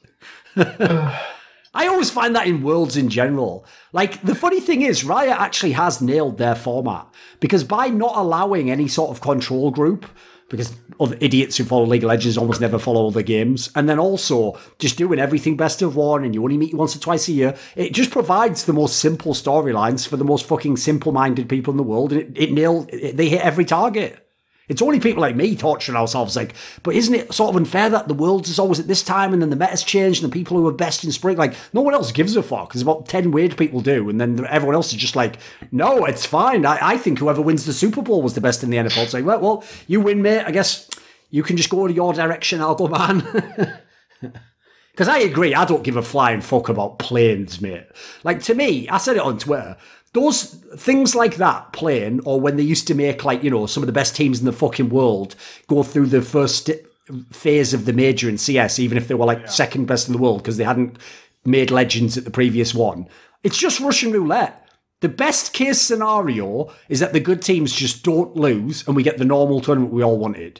I always find that in Worlds in general. Like, the funny thing is, Riot actually has nailed their format, because by not allowing any sort of control group, because other idiots who follow League of Legends almost never follow other games, and then also just doing everything best of one, and you only meet once or twice a year, it just provides the most simple storylines for the most fucking simple-minded people in the world, and they hit every target. It's only people like me torturing ourselves, like, but isn't it sort of unfair that the Worlds is always at this time, and then the meta's changed, and the people who are best in spring, like, no one else gives a fuck, because about 10 weird people do, and then everyone else is just like, no, it's fine, I think whoever wins the Super Bowl was the best in the NFL. It's like, well, you win, mate, I guess you can just go in your direction, I'll go man. Because I agree, I don't give a flying fuck about planes, mate. Like, to me, I said it on Twitter, those things like that playing, or when they used to make, like, you know, some of the best teams in the fucking world go through the first phase of the major in CS, even if they were like second best in the world because they hadn't made legends at the previous one. It's just Russian roulette. The best case scenario is that the good teams just don't lose and we get the normal tournament we all wanted.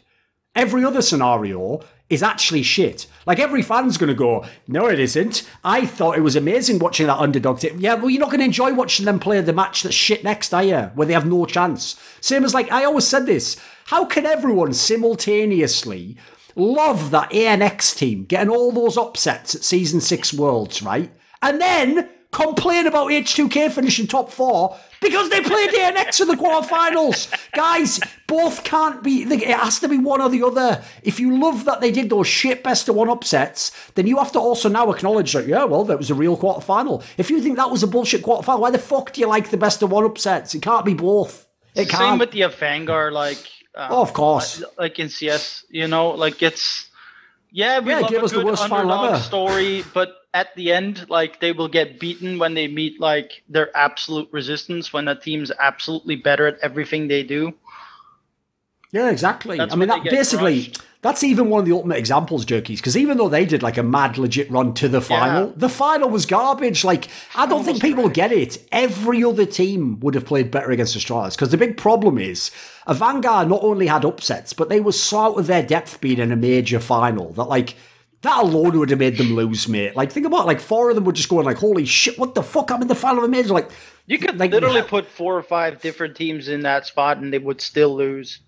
Every other scenario is actually shit. Like, every fan's going to go, no, it isn't. I thought it was amazing watching that underdog team. Yeah, well, you're not going to enjoy watching them play the match that's shit next, are you? Where they have no chance. Same as, like, I always said this. How can everyone simultaneously love that ANX team getting all those upsets at Season 6 Worlds, right? And then complain about H2K finishing top 4 because they played ANX in the quarterfinals. Guys, both can't be, it has to be one or the other. If you love that they did those shit best of 1 upsets, then you have to also now acknowledge that, yeah, well, that was a real quarterfinal. If you think that was a bullshit quarterfinal, why the fuck do you like the best of 1 upsets? It can't be both. It can't. Same with the Vanguard, like, oh, of course. Like in CS, you know, like it's, we love give a us the good worst final underdog ever. Story, but at the end, like, they will get beaten when they meet like their absolute resistance, when a team's absolutely better at everything they do. Yeah, exactly. That's I mean, when that they get basically, crushed. That's even one of the ultimate examples, Jerkies, because even though they did like a mad legit run to the final, the final was garbage. Like, I don't think people get it. Every other team would have played better against Astralis, because the big problem is a Vanguard not only had upsets, but they were so out of their depth being in a major final that, like, that alone would have made them lose, mate. Like, think about it, like, 4 of them were just going like, holy shit, what the fuck, I'm in the final of a major. Like, you could like, literally put 4 or 5 different teams in that spot and they would still lose.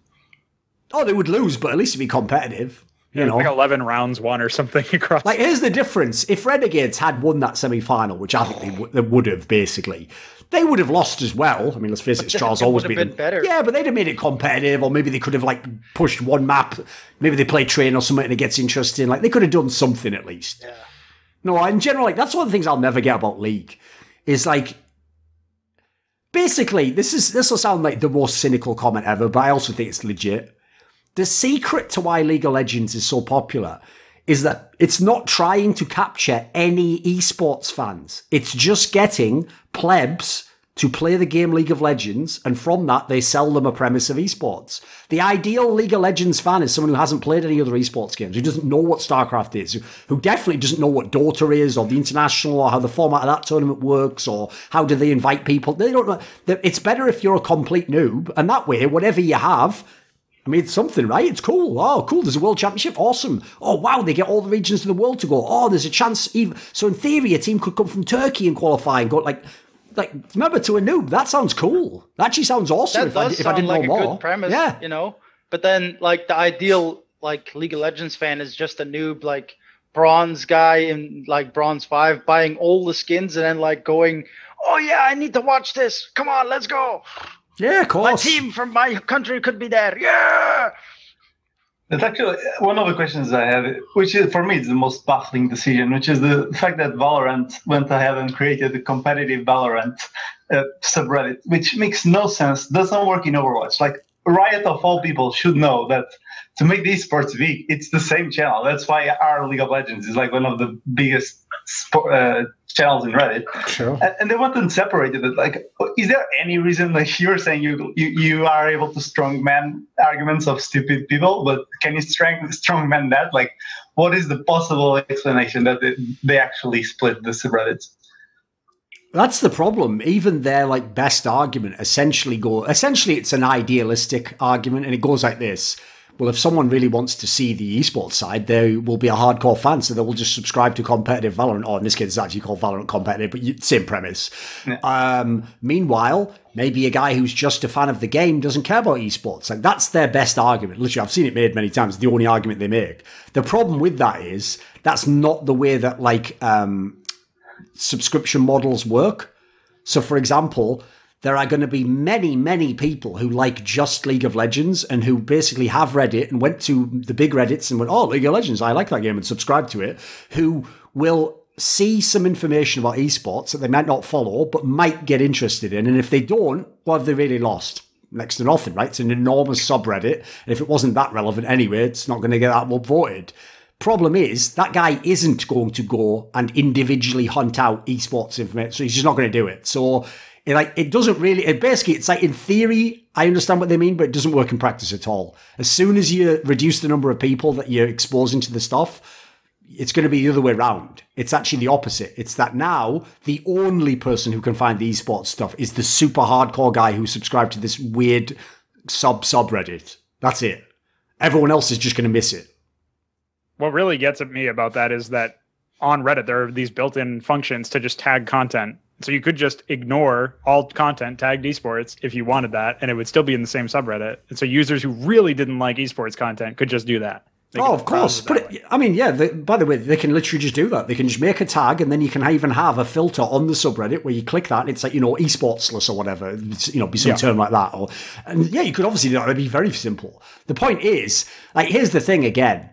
Oh, they would lose, but at least it'd be competitive. You know, like 11 rounds won or something across. Like, here's the difference. If Renegades had won that semi-final, which I think they would have, basically, they would have lost as well. I mean, let's face it, Charles always been better. Yeah, but they'd have made it competitive, or maybe they could have, like, pushed one map. Maybe they play train or something and it gets interesting. Like, they could have done something at least. Yeah. No, in general, like, that's one of the things I'll never get about League, is, like, basically, this will sound like the most cynical comment ever, but I also think it's legit. The secret to why League of Legends is so popular is that it's not trying to capture any esports fans. It's just getting plebs to play the game League of Legends, and from that, they sell them a premise of esports. The ideal League of Legends fan is someone who hasn't played any other esports games, who doesn't know what StarCraft is, who definitely doesn't know what Dota is, or the International, or how the format of that tournament works, or how do they invite people. They don't know. It's better if you're a complete noob, and that way, whatever you have, I mean, it's something, right? It's cool. Oh, cool. There's a world championship. Awesome. Oh, wow. They get all the regions of the world to go. Oh, there's a chance. Even so, in theory, a team could come from Turkey and qualify and go like, remember, to a noob, that sounds cool. That actually sounds awesome. That if I didn't like know more. A good premise, yeah. you know. But then, like, the ideal like League of Legends fan is just a noob, like bronze guy in like bronze 5, buying all the skins and then like going, oh yeah, I need to watch this. Come on, let's go. Yeah, of course. My team from my country could be there. Yeah. That's actually one of the questions I have, which is, for me, it's the most baffling decision, which is the fact that Valorant went ahead and created a competitive Valorant subreddit, which makes no sense, doesn't work in Overwatch. Like, Riot, of all people, should know that to make the esports big, it's the same channel. That's why our League of Legends is like one of the biggest channels in Reddit. Sure. And they went and separated it. Like, is there any reason, like you're saying, you are able to strongman arguments of stupid people, but can you strongman that? Like, what is the possible explanation that they actually split the subreddits? That's the problem. Even their like best argument essentially it's an idealistic argument, and it goes like this. Well, if someone really wants to see the esports side, they will be a hardcore fan, so they will just subscribe to competitive Valorant. Or in this case, it's actually called Valorant Competitive, but same premise. Yeah. Meanwhile, maybe a guy who's just a fan of the game doesn't care about esports. Like, that's their best argument. Literally, I've seen it made many times. It's the only argument they make. The problem with that is that's not the way that like subscription models work. So, for example, there are going to be many, many people who like just League of Legends and who basically have Reddit and went to the big Reddits and went, oh, League of Legends, I like that game, and subscribe to it, who will see some information about esports that they might not follow but might get interested in. And if they don't, what have they really lost? Next to nothing, right? It's an enormous subreddit. And if it wasn't that relevant anyway, it's not going to get that well voted. Problem is, that guy isn't going to go and individually hunt out esports information, so he's just not going to do it. So, it doesn't really, it's like, in theory, I understand what they mean, but it doesn't work in practice at all. As soon as you reduce the number of people that you're exposing to the stuff, it's going to be the other way around. It's actually the opposite. It's that now the only person who can find the esports stuff is the super hardcore guy who subscribed to this weird subreddit. That's it. Everyone else is just going to miss it. What really gets at me about that is that on Reddit, there are these built-in functions to just tag content. So you could just ignore all content tagged esports if you wanted that, and it would still be in the same subreddit. And so users who really didn't like esports content could just do that. Of course. But by the way, they can literally just do that. They can just make a tag, and then you can even have a filter on the subreddit where you click that and it's like, esportsless or whatever, be some term like that. You could obviously do that. It'd be very simple. The point is, like, here's the thing again.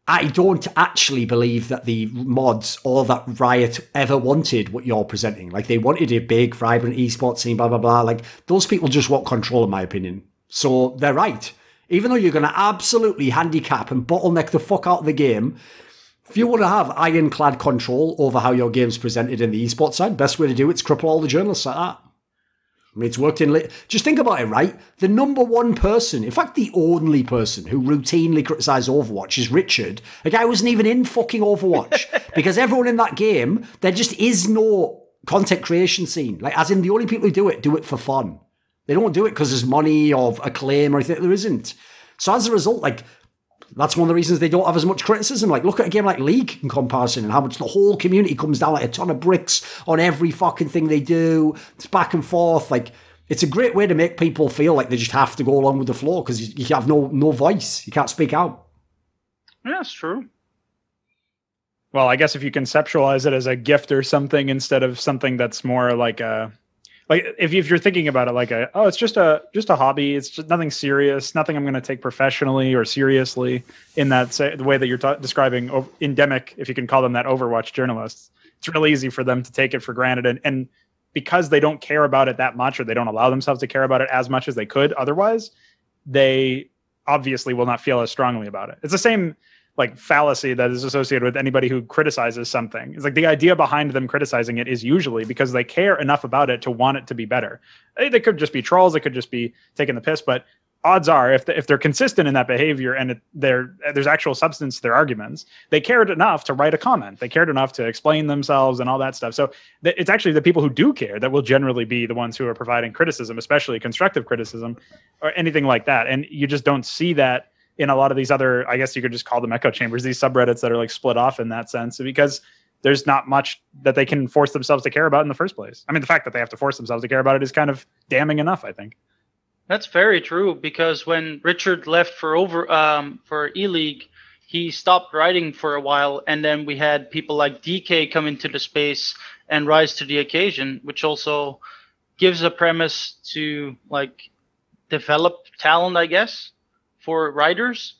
I don't actually believe that the mods or that Riot ever wanted what you're presenting. Like, they wanted a big, vibrant esports scene, blah, blah, blah. Like, those people just want control, in my opinion. So they're right. Even though you're going to absolutely handicap and bottleneck the fuck out of the game, if you want to have ironclad control over how your game's presented in the esports side, best way to do it is cripple all the journalists like that. I mean, it's worked in... Just think about it, right? The number one person, in fact, the only person who routinely criticised Overwatch is Richard, a guy who wasn't even in fucking Overwatch. Because everyone in that game, there just is no content creation scene. Like, as in, the only people who do it for fun. They don't do it because there's money or acclaim or anything. There isn't. So as a result, like, that's one of the reasons they don't have as much criticism. Like, look at a game like League in comparison and how much the whole community comes down like a ton of bricks on every fucking thing they do. It's back and forth. Like, it's a great way to make people feel like they just have to go along with the flow because you have no voice. You can't speak out. Yeah, that's true. Well, I guess if you conceptualize it as a gift or something instead of something that's more like a, like if you're thinking about it like it's just a hobby, it's just nothing serious, nothing I'm going to take professionally or seriously in that the way that you're describing endemic, if you can call them that, Overwatch journalists. It's really easy for them to take it for granted, and because they don't care about it that much, or they don't allow themselves to care about it as much as they could otherwise, they obviously will not feel as strongly about it. It's the same like fallacy that is associated with anybody who criticizes something. It's like the idea behind them criticizing it is usually because they care enough about it to want it to be better. They could just be trolls. They could just be taking the piss. But odds are, if they're consistent in that behavior and there's actual substance to their arguments, they cared enough to write a comment. They cared enough to explain themselves and all that stuff. So it's actually the people who do care that will generally be the ones who are providing criticism, especially constructive criticism or anything like that. And you just don't see that in a lot of these other, I guess you could just call them echo chambers, these subreddits that are like split off in that sense, because there's not much that they can force themselves to care about in the first place. I mean, the fact that they have to force themselves to care about it is kind of damning enough, I think. That's very true, because when Richard left for E-League, he stopped writing for a while, and then we had people like DK come into the space and rise to the occasion, which also gives a premise to like develop talent, I guess, for writers.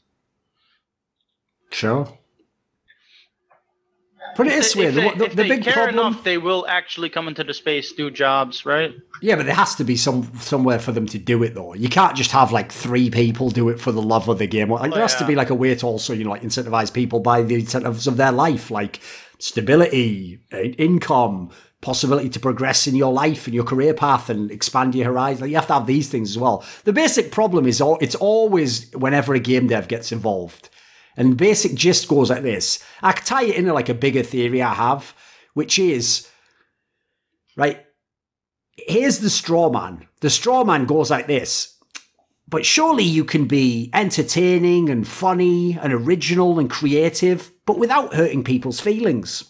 Sure. Put it this way, if the they big care problem, enough, they will actually come into the space, do jobs, right? yeah, but there has to be somewhere for them to do it, though. You can't just have like 3 people do it for the love of the game. Like, there has to be like a way to also, like incentivize people by the incentives of their life, like stability, income, possibility to progress in your life and your career path and expand your horizon. Like, you have to have these things as well. The basic problem is it's always whenever a game dev gets involved. And the basic gist goes like this. I can tie it into like a bigger theory I have, which is, right, here's the straw man. The straw man goes like this. But surely you can be entertaining and funny and original and creative, but without hurting people's feelings.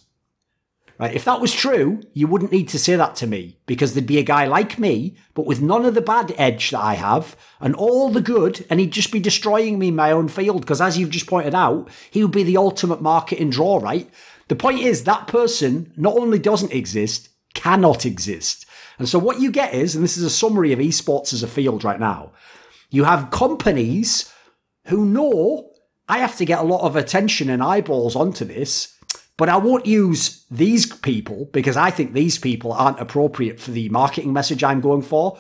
Right? If that was true, you wouldn't need to say that to me, because there'd be a guy like me, but with none of the bad edge that I have and all the good, and he'd just be destroying me in my own field, because as you've just pointed out, he would be the ultimate marketing draw, right? The point is that person not only doesn't exist, cannot exist. And so what you get is, and this is a summary of esports as a field right now, you have companies who know I have to get a lot of attention and eyeballs onto this, but I won't use these people because I think these people aren't appropriate for the marketing message I'm going for.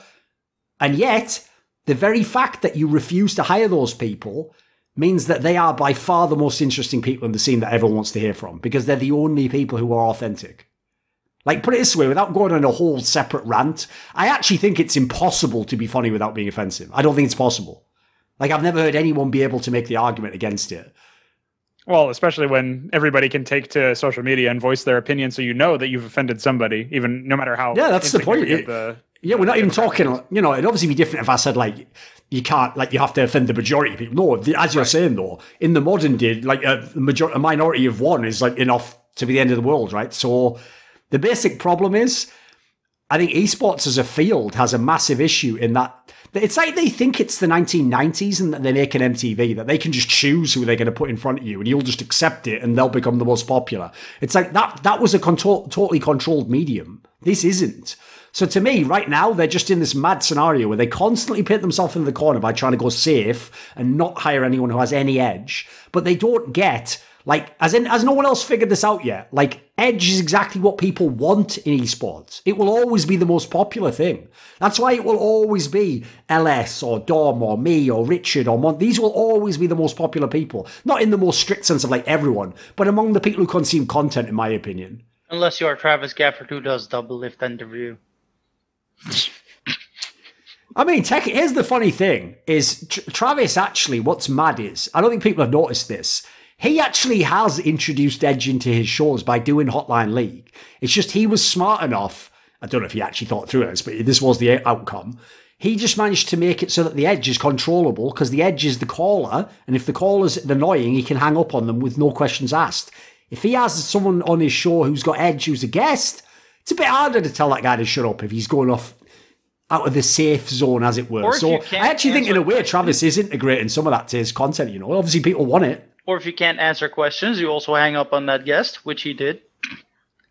And yet, the very fact that you refuse to hire those people means that they are by far the most interesting people in the scene that everyone wants to hear from, because they're the only people who are authentic. Like, put it this way, without going on a whole separate rant, I actually think it's impossible to be funny without being offensive. I don't think it's possible. Like, I've never heard anyone be able to make the argument against it. Well, especially when everybody can take to social media and voice their opinion, so you know that you've offended somebody, even no matter how. Yeah, that's the point. We're not even talking. It'd obviously be different if I said like you can't, like you have to offend the majority of people. No, as you're saying though, in the modern day, like a minority of one is like enough to be the end of the world, right? So the basic problem is, I think esports as a field has a massive issue in that. It's like they think it's the 1990s and that they make an MTV, that they can just choose who they're going to put in front of you and you'll just accept it and they'll become the most popular. It's like that was a totally controlled medium. This isn't. So to me, right now, they're just in this mad scenario where they constantly put themselves in the corner by trying to go safe and not hire anyone who has any edge. But they don't get, like, as no one else figured this out yet, like, edge is exactly what people want in esports. It will always be the most popular thing. That's why it will always be LS or Dom or me or Richard or Mon. These will always be the most popular people. Not in the most strict sense of like everyone, but among the people who consume content, in my opinion. Unless you are Travis Gafford, who does double lift interview. I mean, here's the funny thing, is Travis actually, what's mad is, I don't think people have noticed this, he actually has introduced Edge into his shows by doing Hotline League. It's just he was smart enough, I don't know if he actually thought through this, but this was the outcome. He just managed to make it so that the Edge is controllable, because the Edge is the caller, and if the caller's annoying, he can hang up on them with no questions asked. If he has someone on his show who's got Edge who's a guest, it's a bit harder to tell that guy to shut up if he's going off out of the safe zone, as it were. So I actually think in a way Travis is integrating some of that to his content, Obviously people want it. Or if you can't answer questions, you also hang up on that guest, which he did.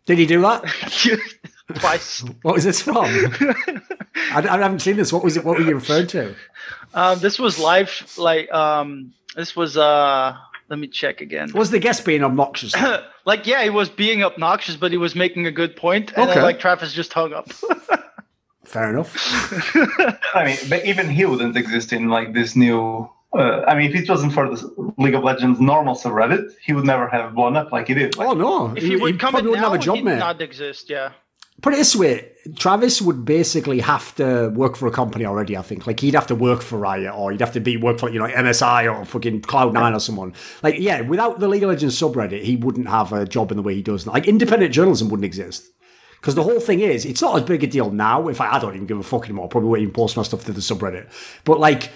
Did he do that? Twice. What was this from? I haven't seen this. What was it? What were you referring to? This was live. This was. Let me check again. Was the guest being obnoxious? Yeah, he was being obnoxious, but he was making a good point, and then, Travis just hung up. Fair enough. I mean, but even he wouldn't exist in like this new. If it wasn't for the League of Legends normal subreddit, he would never have blown up like he did. Oh no! If he would come in probably wouldn't now, have a job, he'd mate. not exist. Yeah. Put it this way, Travis would basically have to work for a company already, I think. Like, he'd have to work for Riot, or he'd have to work for, MSI or fucking Cloud9 or someone. Like, yeah, without the League of Legends subreddit, he wouldn't have a job in the way he does now. Like, independent journalism wouldn't exist. Because the whole thing is, it's not as big a deal now. I don't even give a fuck anymore. Probably won't even post my stuff to the subreddit. But, like,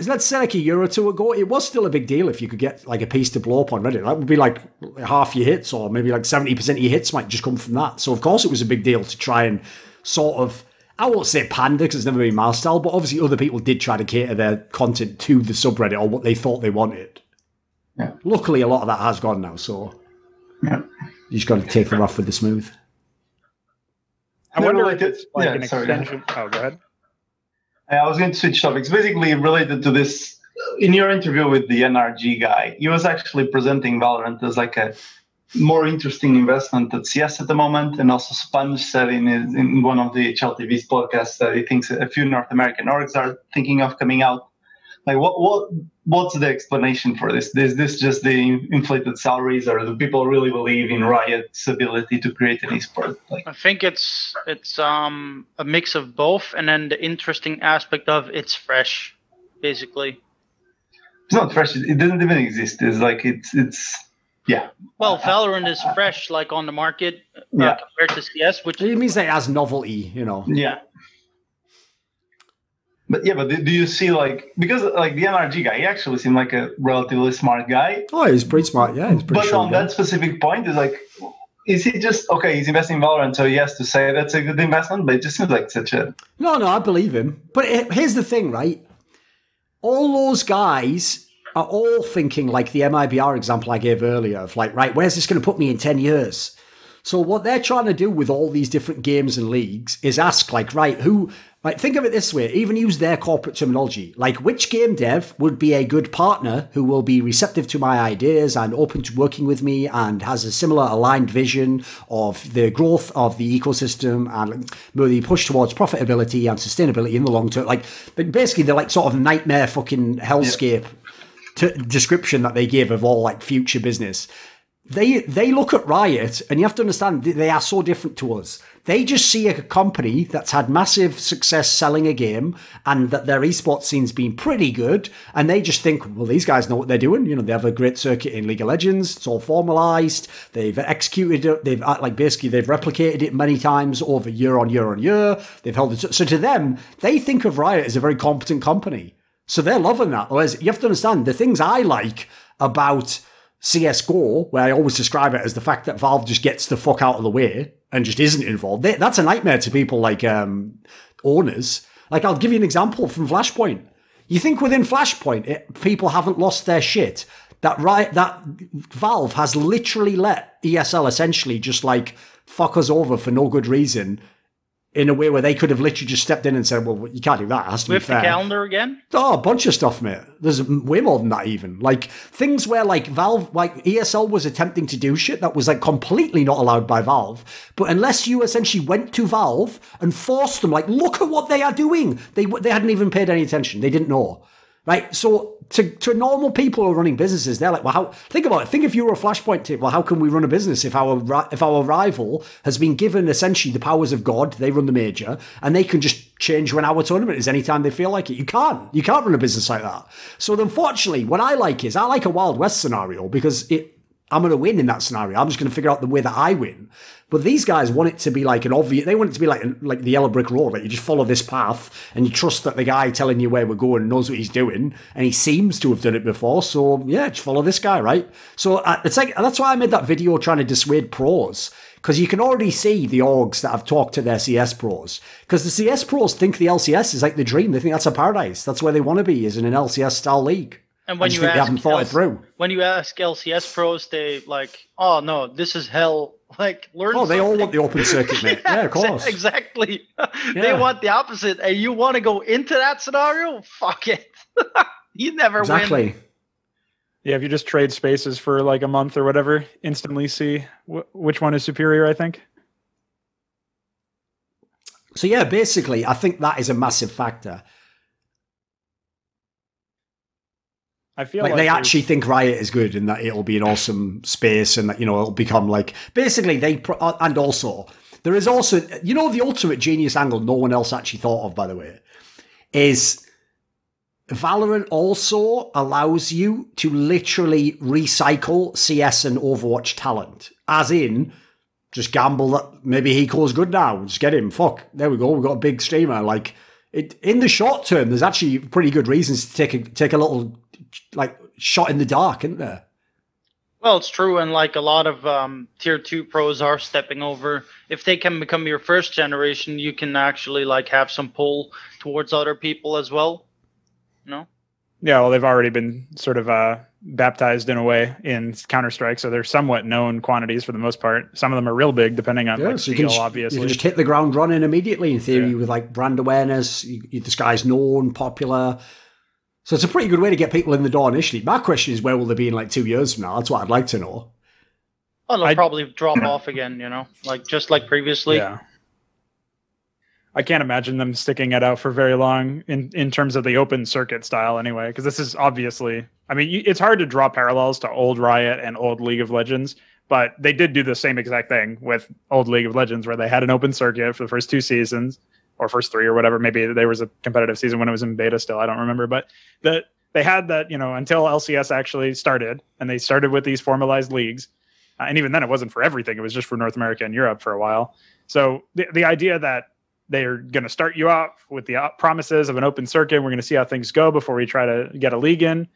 let's say like a year or two ago, it was still a big deal if you could get like a piece to blow up on Reddit. That would be like half your hits, or maybe like 70% of your hits might just come from that. So of course it was a big deal to try and sort of, I won't say pander because it's never been my style, but obviously other people did try to cater their content to the subreddit or what they thought they wanted. Yeah. Luckily a lot of that has gone now, so you just got to take them off with the smooth. I wonder if it's like an extension. Oh, go ahead. I was going to switch topics. Basically, related to this, in your interview with the NRG guy, he was actually presenting Valorant as like a more interesting investment at CS at the moment. And also Sponge said in one of the HLTV's podcasts that he thinks a few North American orgs are thinking of coming out. Like, what's the explanation for this? Is this just the inflated salaries, or do people really believe in Riot's ability to create an esport? I think it's a mix of both, and then the interesting aspect of it's fresh, basically. It's not fresh. It doesn't even exist. It's like it's yeah. Well, Valorant is fresh, like on the market compared to CS, which it means that it has novelty, Yeah. But do you see because like the NRG guy, he actually seemed like a relatively smart guy. Oh, he's pretty smart, yeah. He's pretty But on that specific point, is he just he's investing in Valorant, so he has to say that's a good investment, but it just seems like such a... No, I believe him. But here's the thing, right? All those guys are all thinking like the MIBR example I gave earlier of like, right, where's this going to put me in 10 years? So what they're trying to do with all these different games and leagues is ask like, right, think of it this way, even use their corporate terminology, like which game dev would be a good partner who will be receptive to my ideas and open to working with me and has a similar aligned vision of the growth of the ecosystem and the push towards profitability and sustainability in the long term. Like, basically they're like sort of nightmare fucking hellscape description that they give of all like future business. They look at Riot, and you have to understand they are so different to us. They just see a company that's had massive success selling a game, and that their esports scene's been pretty good, and they just think, well, these guys know what they're doing. They have a great circuit in League of Legends. It's all formalized. They've executed it. They've replicated it many times over year on year on year. They've held it. So to them, they think of Riot as a very competent company. So they're loving that. Whereas you have to understand the things I like about CSGO, where I always describe it as the fact that Valve just gets the fuck out of the way and just isn't involved. That's a nightmare to people like owners. Like, I'll give you an example from Flashpoint. You think within Flashpoint, people haven't lost their shit. That Valve has literally let ESL essentially just like fuck us over for no good reason, in a way where they could have literally just stepped in and said, well, you can't do that. It has to be fair. With the calendar again? Oh, a bunch of stuff, mate. There's way more than that even. Like, things where, like, Valve, like, ESL was attempting to do shit that was, like, completely not allowed by Valve. But unless you essentially went to Valve and forced them, like, look at what they are doing. They hadn't even paid any attention. They didn't know. Right? So to normal people who are running businesses, they're like, well, think about it. Think if you were a Flashpoint tip, well, how can we run a business if our rival has been given essentially the powers of God, they run the major, and they can just change when our tournament is anytime they feel like it? You can't run a business like that. So unfortunately, what I like is, I like a Wild West scenario because I'm going to win in that scenario. I'm just going to figure out the way that I win. But these guys want it to be like they want it to be like the yellow brick road. Like, you just follow this path and you trust that the guy telling you where we're going knows what he's doing. And he seems to have done it before. So yeah, just follow this guy, right? So it's like, that's why I made that video trying to dissuade pros. Because you can already see the orgs that have talked to their CS pros. Because the CS pros think the LCS is like the dream. They think that's a paradise. That's where they want to be, is in an LCS style league. And I when just you think they ask haven't thought it through. when you ask LCS pros, they like, oh no, this is hell. Like, learn. Oh, they all something. want the open circuit, mate. Yeah, of course. Exactly. They Yeah. want the opposite, and you want to go into that scenario? Fuck it. You never win. Exactly. Yeah, if you just trade spaces for like a month or whatever, instantly see which one is superior, I think. So yeah, basically, I think that is a massive factor. I feel like they actually think Riot is good and that it'll be an awesome space and that, you know, it'll become like, basically and also, there is also, you know, the ultimate genius angle no one else actually thought of, by the way, is Valorant also allows you to literally recycle CS and Overwatch talent. As in, just gamble that maybe he calls good now, just get him, fuck, there we go, we've got a big streamer. Like, in the short term, there's actually pretty good reasons to take a little like shot in the dark, isn't there? Well, it's true, and like a lot of tier 2 pros are stepping over. If they can become your first generation, you can actually like have some pull towards other people as well. No? Yeah, well, they've already been sort of baptized in a way in Counter-Strike, so they're somewhat known quantities for the most part. Some of them are real big, depending on like, so skill, obviously. You can just hit the ground running immediately, in theory, with like brand awareness. This guy's known, popular. So it's a pretty good way to get people in the door initially. My question is, where will they be in like 2 years from now? That's what I'd like to know. Well, they'll probably drop off again, you know, like just like previously. Yeah. I can't imagine them sticking it out for very long in terms of the open circuit style anyway, because this is obviously, I mean, it's hard to draw parallels to old Riot and old League of Legends, but they did do the same exact thing with old League of Legends where they had an open circuit for the first 2 seasons. Or first 3 or whatever. Maybe there was a competitive season when it was in beta still. I don't remember. But they had that, you know, until LCS actually started. And they started with these formalized leagues. And even then, it wasn't for everything. It was just for North America and Europe for a while. So the idea that they're going to start you off with the promises of an open circuit, we're going to see how things go before we try to get a league in.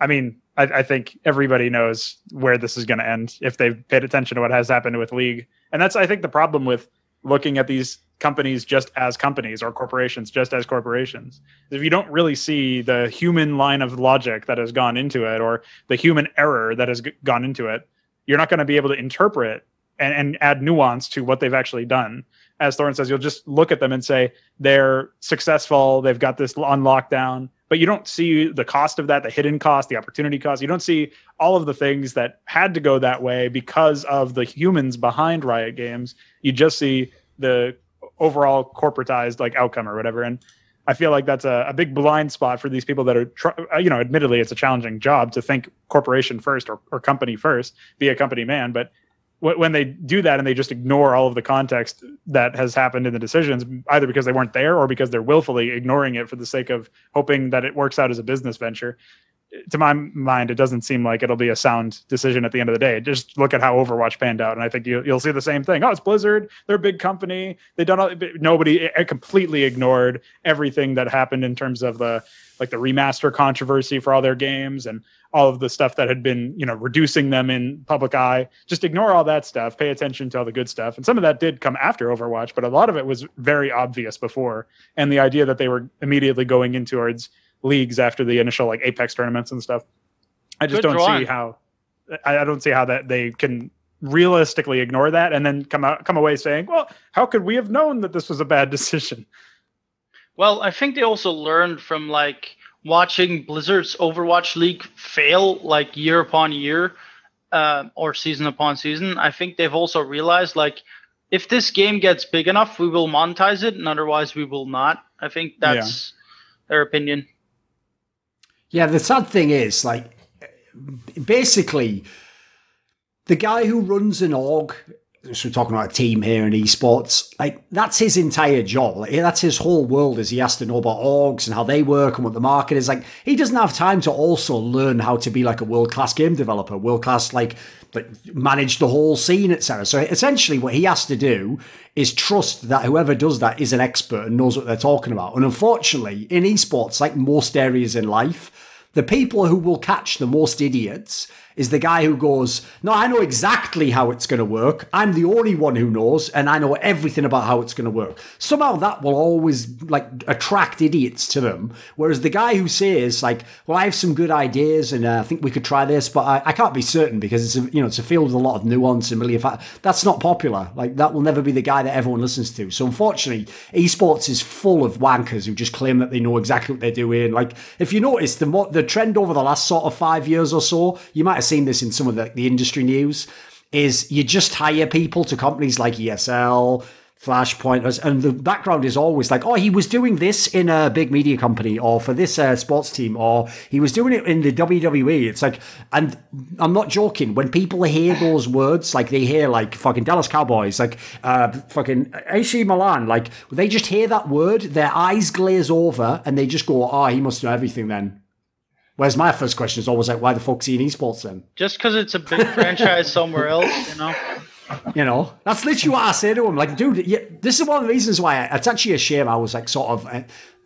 I mean, I think everybody knows where this is going to end if they've paid attention to what has happened with League. And that's, I think, the problem with looking at these companies just as companies or corporations just as corporations. If you don't really see the human line of logic that has gone into it or the human error that has gone into it, you're not going to be able to interpret and add nuance to what they've actually done. As Thorin says, you'll just look at them and say, they're successful, they've got this on lockdown, but you don't see the cost of that, the hidden cost, the opportunity cost. You don't see all of the things that had to go that way because of the humans behind Riot Games. You just see the overall corporatized like outcome or whatever. And I feel like that's a big blind spot for these people that are, you know, admittedly it's a challenging job to think corporation first or company first, be a company man. But when they do that and they just ignore all of the context that has happened in the decisions, either because they weren't there or because they're willfully ignoring it for the sake of hoping that it works out as a business venture, to my mind, it doesn't seem like it'll be a sound decision at the end of the day. Just look at how Overwatch panned out, and I think you'll see the same thing. Oh, it's Blizzard. They're a big company. They done all, nobody completely ignored everything that happened in terms of the remaster controversy for all their games and all of the stuff that had been, you know, reducing them in public eye. Just ignore all that stuff. Pay attention to all the good stuff. And some of that did come after Overwatch, but a lot of it was very obvious before. And the idea that they were immediately going in towards leagues after the initial like Apex tournaments and stuff, I just don't see how that they can realistically ignore that and then come away saying, well, how could we have known that this was a bad decision? Well, I think they also learned from like watching Blizzard's Overwatch League fail like year upon year or season upon season. I think they've also realized like if this game gets big enough, we will monetize it, and otherwise we will not. I think that's their opinion. Yeah, the sad thing is, like, basically, the guy who runs an org, so we're talking about a team here in esports, like, that's his entire job. Like, that's his whole world, is he has to know about orgs and how they work and what the market is. Like, he doesn't have time to also learn how to be, like, a world-class game developer, world-class, like manage the whole scene, etc. So essentially what he has to do is trust that whoever does that is an expert and knows what they're talking about. And unfortunately, in esports, like most areas in life, the people who will catch the most idiots is the guy who goes, no, I know exactly how it's going to work. I'm the only one who knows, and I know everything about how it's going to work. Somehow that will always like attract idiots to them. Whereas the guy who says like, well, I have some good ideas and I think we could try this, but I can't be certain because it's a field with a lot of nuance and million factors. That's not popular. Like that will never be the guy that everyone listens to. So unfortunately, esports is full of wankers who just claim that they know exactly what they're doing. Like if you notice the trend over the last sort of 5 years or so, you might have seen this in some of the industry news, is you just hire people to companies like ESL, Flashpoint, and the background is always like, oh, he was doing this in a big media company or for this sports team, or he was doing it in the WWE. It's like, and I'm not joking, when people hear those words, like they hear like fucking Dallas Cowboys, like fucking AC Milan, like they just hear that word, their eyes glaze over and they just go, oh, he must know everything then. Whereas my first question is always like, why the fuck's he in esports then? Just because it's a big franchise somewhere else, you know? You know, that's literally what I say to him. Like, dude, this is one of the reasons why it's actually a shame I was like sort of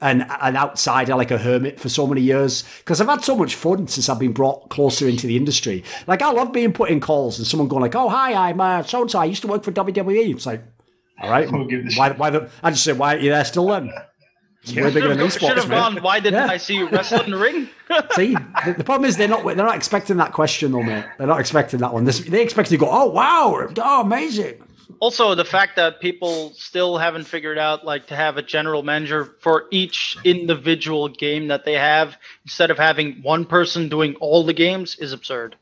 an outsider, like a hermit for so many years. Because I've had so much fun since I've been brought closer into the industry. Like, I love being put in calls and someone going like, oh, hi, I'm so-and-so. I used to work for WWE. It's like, all right. I just say, why are you there still then? Should have gone, why didn't I see you wrestle in the ring? See, the problem is they're not expecting that question though, mate. They're not expecting that one. They expect you to go, oh, wow, oh, amazing. Also, the fact that people still haven't figured out like to have a general manager for each individual game that they have instead of having one person doing all the games is absurd.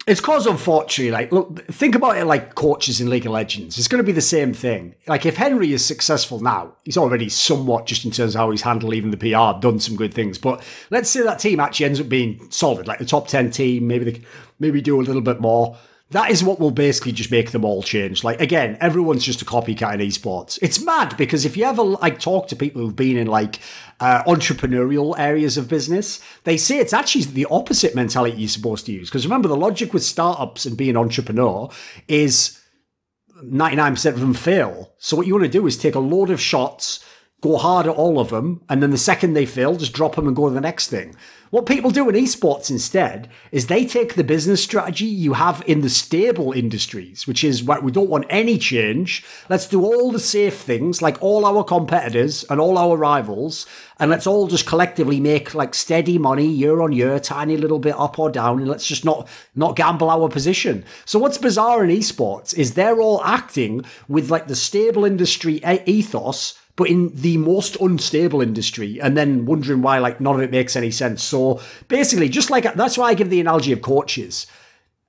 It's cause unfortunately, like, look, think about it like coaches in League of Legends. It's going to be the same thing. Like, if Henry is successful now, he's already somewhat, just in terms of how he's handled even the PR, done some good things. But let's say that team actually ends up being solid, like the top 10 team, maybe do a little bit more. That is what will basically just make them all change. Like, again, everyone's just a copycat in esports. It's mad because if you ever like talk to people who've been in like entrepreneurial areas of business, they say it's actually the opposite mentality you're supposed to use. Because remember, the logic with startups and being an entrepreneur is 99% of them fail. So what you want to do is take a load of shots, go hard at all of them, and then the second they fail, just drop them and go to the next thing. What people do in esports instead is they take the business strategy you have in the stable industries, which is what we don't want any change. Let's do all the safe things like all our competitors and all our rivals, and let's all just collectively make like steady money year on year, tiny little bit up or down, and let's just not gamble our position. So what's bizarre in esports is they're all acting with like the stable industry ethos, but in the most unstable industry, and then wondering why like none of it makes any sense. So basically, just like that's why I give the analogy of coaches.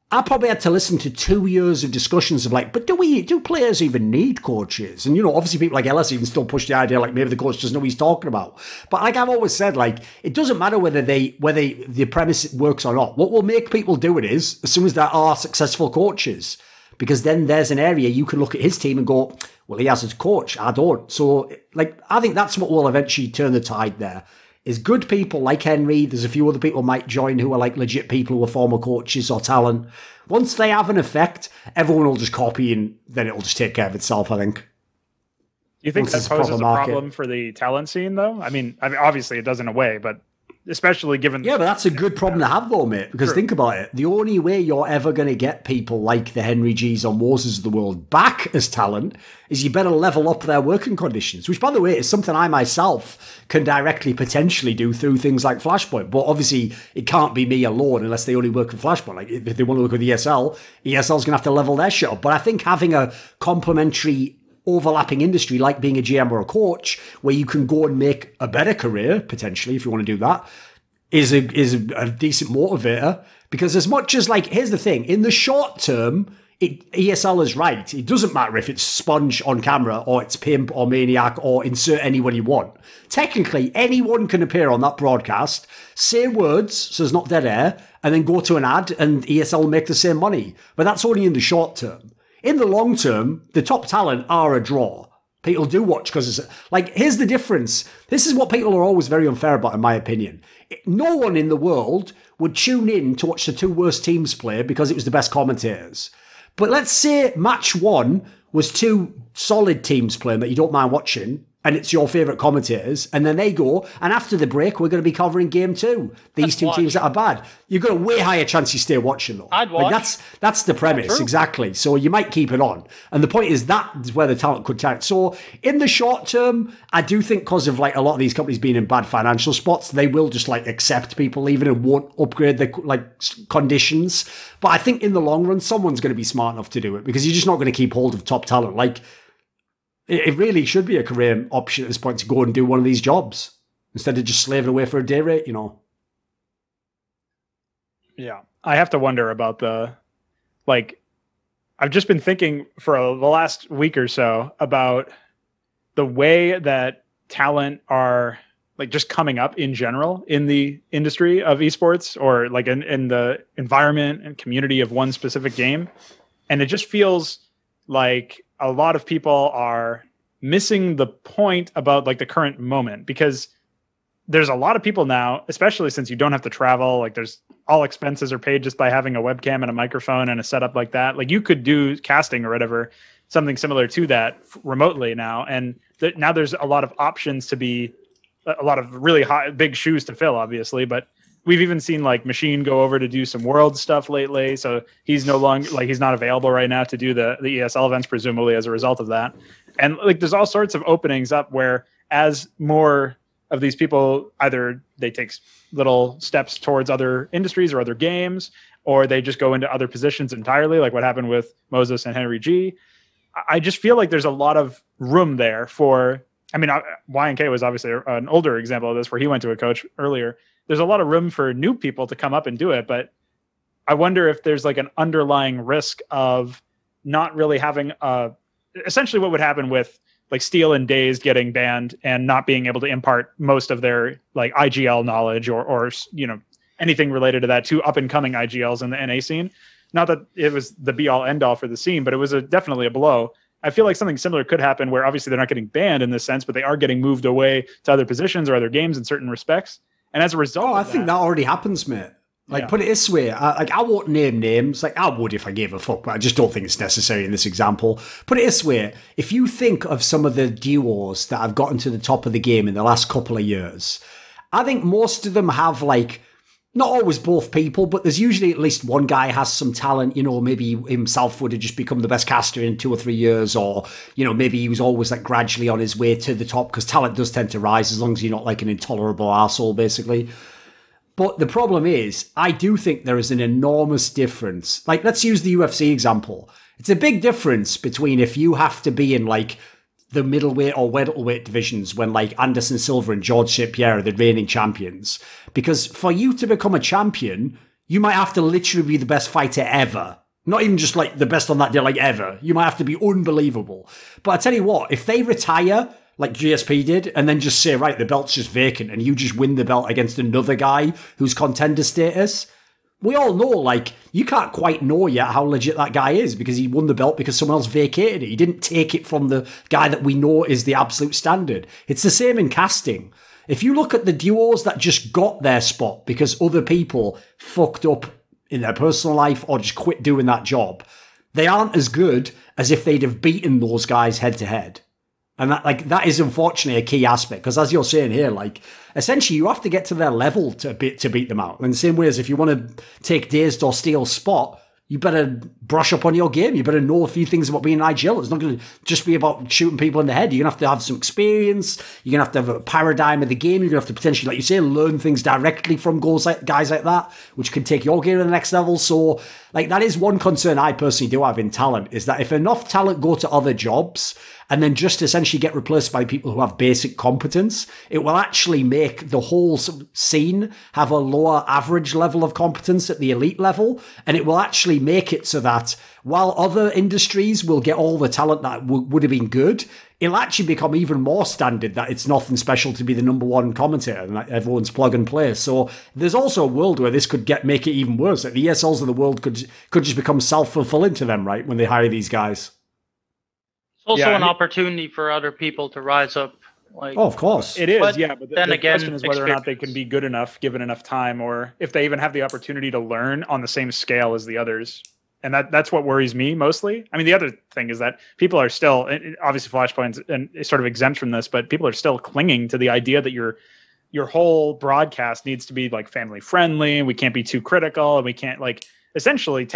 I probably had to listen to 2 years of discussions of like, but do players even need coaches? And, you know, obviously people like Ellis even still push the idea like maybe the coach doesn't know what he's talking about. But like I've always said, like, it doesn't matter whether the premise works or not. What will make people do it is as soon as there are successful coaches, because then there's an area you can look at his team and go, well, he has a coach, I don't. So, like, I think that's what will eventually turn the tide there, is good people like Henry. There's a few other people might join who are, like, legit people who are former coaches or talent. Once they have an effect, everyone will just copy and then it will just take care of itself, I think. You think that poses a problem for the talent scene, though? I mean, obviously it does in a way, but especially given... Yeah, but that's a good problem to have, though, mate, because think about it. The only way you're ever going to get people like the Henry G's or Moses of the world back as talent is you better level up their working conditions, which, by the way, is something I myself can directly potentially do through things like Flashpoint. But obviously, it can't be me alone unless they only work with Flashpoint. Like, if they want to work with ESL's going to have to level their shit up. But I think having a complementary overlapping industry like being a GM or a coach where you can go and make a better career potentially if you want to do that is a decent motivator, because as much as like, here's the thing, in the short term ESL is right, it doesn't matter if it's Sponge on camera or it's Pimp or Maniac or insert anyone you want. Technically anyone can appear on that broadcast, say words so there's not dead air, and then go to an ad and ESL will make the same money. But that's only in the short term. In the long term, the top talent are a draw. People do watch because it's like, here's the difference. This is what people are always very unfair about, in my opinion. No one in the world would tune in to watch the two worst teams play because it was the best commentators. But let's say match one was two solid teams playing that you don't mind watching, and it's your favorite commentators, and then they go, and after the break, we're going to be covering game 2. These two teams that are bad. You've got a way higher chance you stay watching, though. I'd watch. Like that's the premise, exactly. So you might keep it on. And the point is that is where the talent could tank. So in the short term, I do think because of like a lot of these companies being in bad financial spots, they will just like accept people leaving and won't upgrade the like conditions. But I think in the long run, someone's going to be smart enough to do it, because you're just not going to keep hold of top talent. Like, it really should be a career option at this point to go and do one of these jobs instead of just slaving away for a day rate, you know? Yeah. I have to wonder about I've just been thinking for the last week or so about the way that talent are like just coming up in general in the industry of esports, or like in the environment and community of one specific game. And it just feels like a lot of people are missing the point about like the current moment, because there's a lot of people now, especially since you don't have to travel, like there's all expenses are paid just by having a webcam and a microphone and a setup like that. Like you could do casting or whatever, something similar to that remotely now. And now there's a lot of options to be a lot of really big shoes to fill, obviously, but we've even seen like Machine go over to do some world stuff lately. So he's no longer like, he's not available right now to do the ESL events, presumably as a result of that. And like, there's all sorts of openings up where as more of these people, either they take little steps towards other industries or other games, or they just go into other positions entirely, like what happened with Moses and Henry G. I just feel like there's a lot of room there for, I mean, YNK was obviously an older example of this where he went to a coach earlier. There's a lot of room for new people to come up and do it, but I wonder if there's like an underlying risk of not really having essentially what would happen with like Steel and Dazed getting banned and not being able to impart most of their like IGL knowledge or you know, anything related to that to up and coming IGLs in the NA scene. Not that it was the be all end all for the scene, but it was definitely a blow. I feel like something similar could happen where obviously they're not getting banned in this sense, but they are getting moved away to other positions or other games in certain respects. And as a result, I think that already happens, mate. Like, put it this way, I won't name names. Like, I would if I gave a fuck, but I just don't think it's necessary in this example. Put it this way, if you think of some of the duos that have gotten to the top of the game in the last couple of years, I think most of them have, like, not always both people, but there's usually at least one guy has some talent. You know, maybe himself would have just become the best caster in 2 or 3 years, or, you know, maybe he was always like gradually on his way to the top, because talent does tend to rise as long as you're not like an intolerable arsehole, basically. But the problem is, I do think there is an enormous difference. Like, let's use the UFC example. It's a big difference between if you have to be in like the middleweight or welterweight divisions when like Anderson Silva and George St. Pierre are the reigning champions. Because for you to become a champion, you might have to literally be the best fighter ever. Not even just like the best on that day, like ever. You might have to be unbelievable. But I tell you what, if they retire like GSP did, and then just say, right, the belt's just vacant, and you just win the belt against another guy who's contender status, we all know, like, you can't quite know yet how legit that guy is, because he won the belt because someone else vacated it. He didn't take it from the guy that we know is the absolute standard. It's the same in casting. If you look at the duos that just got their spot because other people fucked up in their personal life or just quit doing that job, they aren't as good as if they'd have beaten those guys head to head. And that is unfortunately a key aspect, because as you're saying here, like, essentially you have to get to their level to beat them out. In the same way as if you want to take Dazed or Steel's spot, you better brush up on your game. You better know a few things about being an IGL. It's not going to just be about shooting people in the head. You're going to have some experience. You're going to have a paradigm of the game. You're going to have to potentially, like you say, learn things directly from guys like that, which can take your game to the next level. So, like, that is one concern I personally do have in talent, is that if enough talent go to other jobs and then just essentially get replaced by people who have basic competence, it will actually make the whole scene have a lower average level of competence at the elite level. And it will actually make it so that while other industries will get all the talent that would have been good, it'll actually become even more standard that it's nothing special to be the number one commentator and that everyone's plug and play. So there's also a world where this could make it even worse. Like, the ESLs of the world could just become self-fulfilling to them, right, when they hire these guys. Also an opportunity for other people to rise up. Like, of course. It is, but then the question is whether or not they can be good enough given enough time, or if they even have the opportunity to learn on the same scale as the others. And that's what worries me mostly. I mean, the other thing is that people are still, obviously Flashpoint's and is sort of exempt from this, but people are still clinging to the idea that your whole broadcast needs to be like family friendly. We can't be too critical, and we can't like essentially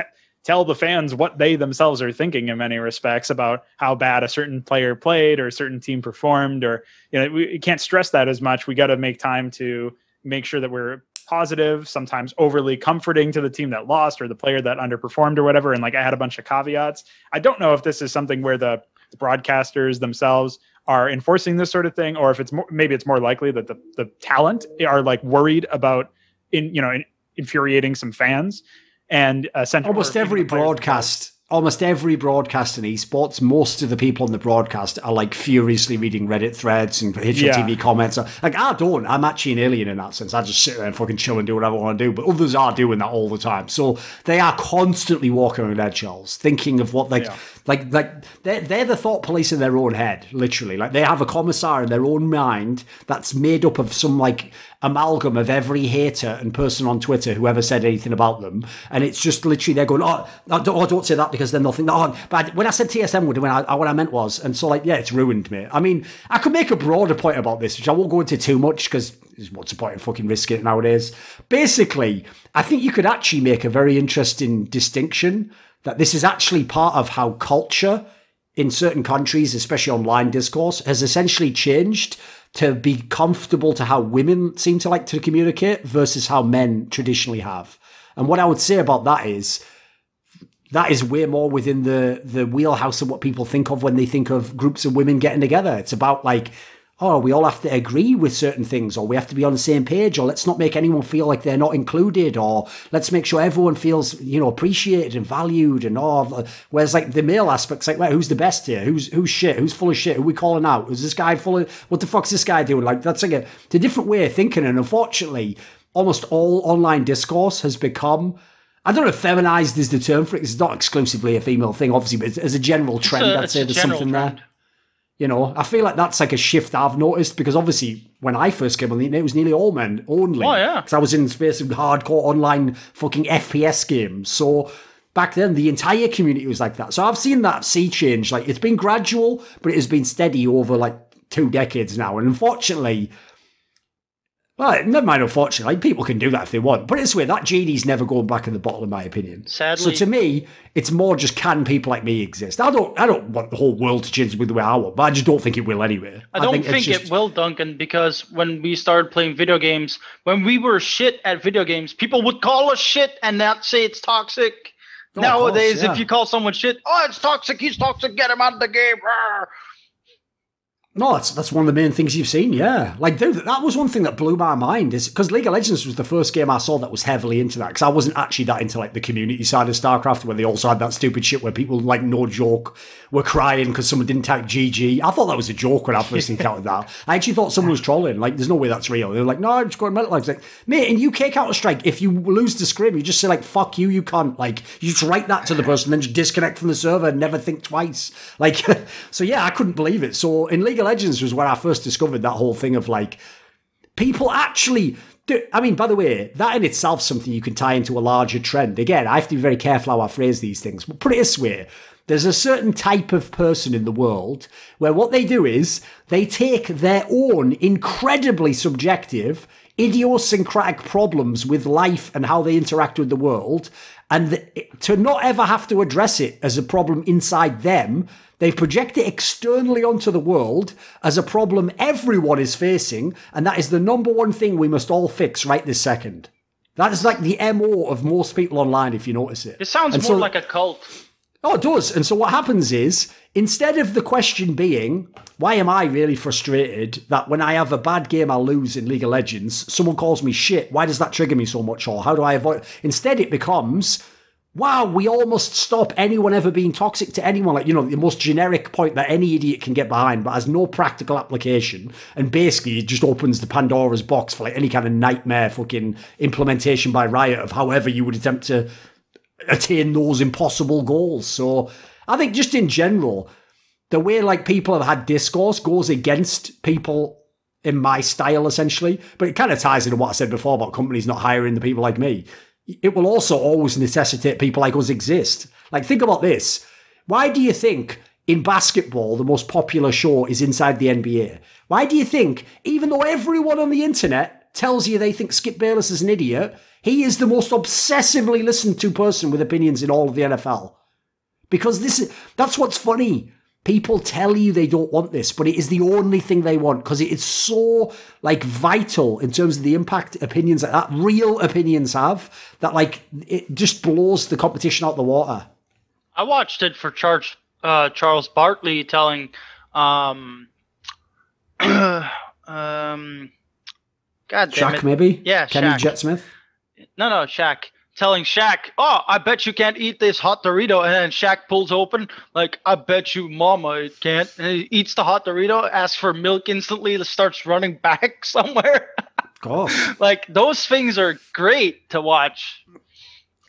tell the fans what they themselves are thinking in many respects about how bad a certain player played or a certain team performed, or, we can't stress that as much. We got to make time to make sure that we're positive, sometimes overly comforting to the team that lost or the player that underperformed or whatever. And like, I had a bunch of caveats. I don't know if this is something where the broadcasters themselves are enforcing this sort of thing, or if it's maybe it's more likely that the talent are like worried about infuriating some fans. And almost every broadcast in esports, most of the people on the broadcast are like furiously reading Reddit threads and HLTV comments. Like, I'm actually an alien in that sense. I just sit there and fucking chill and do whatever I want to do. But others are doing that all the time. So they are constantly walking on eggshells, thinking of what they're the thought police in their own head, literally. Like, they have a commissar in their own mind that's made up of some like amalgam of every hater and person on Twitter who ever said anything about them. And it's just literally they're going, don't say that, because then they'll think, but when I said TSM, what I meant was, and so like, yeah, it's ruined me. I mean, I could make a broader point about this, which I won't go into too much, because what's the point in fucking risking it nowadays? Basically, I think you could actually make a very interesting distinction that this is actually part of how culture in certain countries, especially online discourse, has essentially changed to be comfortable to how women seem to like to communicate versus how men traditionally have. And what I would say about that is way more within the wheelhouse of what people think of when they think of groups of women getting together. It's about like, we all have to agree with certain things, or we have to be on the same page, or let's not make anyone feel like they're not included, or let's make sure everyone feels, appreciated and valued, and all. Whereas like the male aspect's like, who's the best here? Who's shit? Who's full of shit? Who are we calling out? Is this guy full of, what the fuck's this guy doing? Like, that's like it's a different way of thinking. And unfortunately, almost all online discourse has become, I don't know if feminized is the term for it. It's not exclusively a female thing, obviously, but as a general trend, I'd say there's something there. I feel like that's like a shift I've noticed, because obviously when I first came on the internet, it was nearly all men only. Oh, yeah. Because I was in the space of hardcore online fucking FPS games. So back then, the entire community was like that. So I've seen that sea change. Like, it's been gradual, but it has been steady over like 2 decades now. And unfortunately, well, never mind, unfortunately, people can do that if they want. But it's weird, that GD's never going back in the bottle, in my opinion. Sadly. So to me, it's more just, can people like me exist? I don't want the whole world to change with the way I want, but I just don't think it will anyway. I don't think it will, Duncan, because when we started playing video games, when we were shit at video games, people would call us shit and not say it's toxic. Nowadays, if you call someone shit, it's toxic, he's toxic, get him out of the game. Rawr. No, that's one of the main things you've seen, yeah. Like, dude, that was one thing that blew my mind, is because League of Legends was the first game I saw that was heavily into that, because I wasn't actually that into, like, the community side of StarCraft, where they also had that stupid shit where people, like, no joke, were crying because someone didn't type GG. I thought that was a joke when I first encountered that. I actually thought someone was trolling. Like, there's no way that's real. They were like, no, I'm just going mental. I was like, mate, in UK Counter-Strike, if you lose the scrim, you just say, like, fuck you, you can't. Like, you just write that to the person, then just disconnect from the server and never think twice. Like, so yeah, I couldn't believe it. So in League of Legends was where I first discovered that whole thing of like, people actually do. I mean, by the way, that in itself is something you can tie into a larger trend. Again, I have to be very careful how I phrase these things, but put it this way, there's a certain type of person in the world where what they do is they take their own incredibly subjective, idiosyncratic problems with life and how they interact with the world, and to not ever have to address it as a problem inside them, they project it externally onto the world as a problem everyone is facing, and that is the number one thing we must all fix right this second. That is like the MO of most people online, if you notice it. It sounds more like a cult. Oh, it does. And so what happens is, instead of the question being, why am I really frustrated that when I have a bad game I lose in League of Legends, someone calls me shit, why does that trigger me so much, or how do I avoid? Instead it becomes, wow, we all must stop anyone ever being toxic to anyone. Like, the most generic point that any idiot can get behind, but has no practical application. And basically it just opens the Pandora's box for like any kind of nightmare fucking implementation by Riot of however you would attempt to attain those impossible goals. So I think just in general, the way like people have had discourse goes against people in my style, essentially. But it kind of ties into what I said before about companies not hiring the people like me. it will also always necessitate people like us exist. Like, think about this. Why do you think in basketball the most popular show is Inside the NBA? Why do you think, even though everyone on the internet tells you they think Skip Bayless is an idiot, he is the most obsessively listened to person with opinions in all of the NFL? Because that's what's funny. People tell you they don't want this, but it is the only thing they want because it is so like vital in terms of the impact opinions that real opinions have, that like it just blows the competition out the water. I watched it for Charles Barkley telling God damn Shaq, it. maybe? Yeah, Kenny Shaq. Jet Smith? No, Shaq. Telling Shaq, oh, I bet you can't eat this hot Dorito. And then Shaq pulls open, like, I bet you mama it can't. And he eats the hot Dorito, asks for milk instantly, starts running back somewhere. God. Like, those things are great to watch.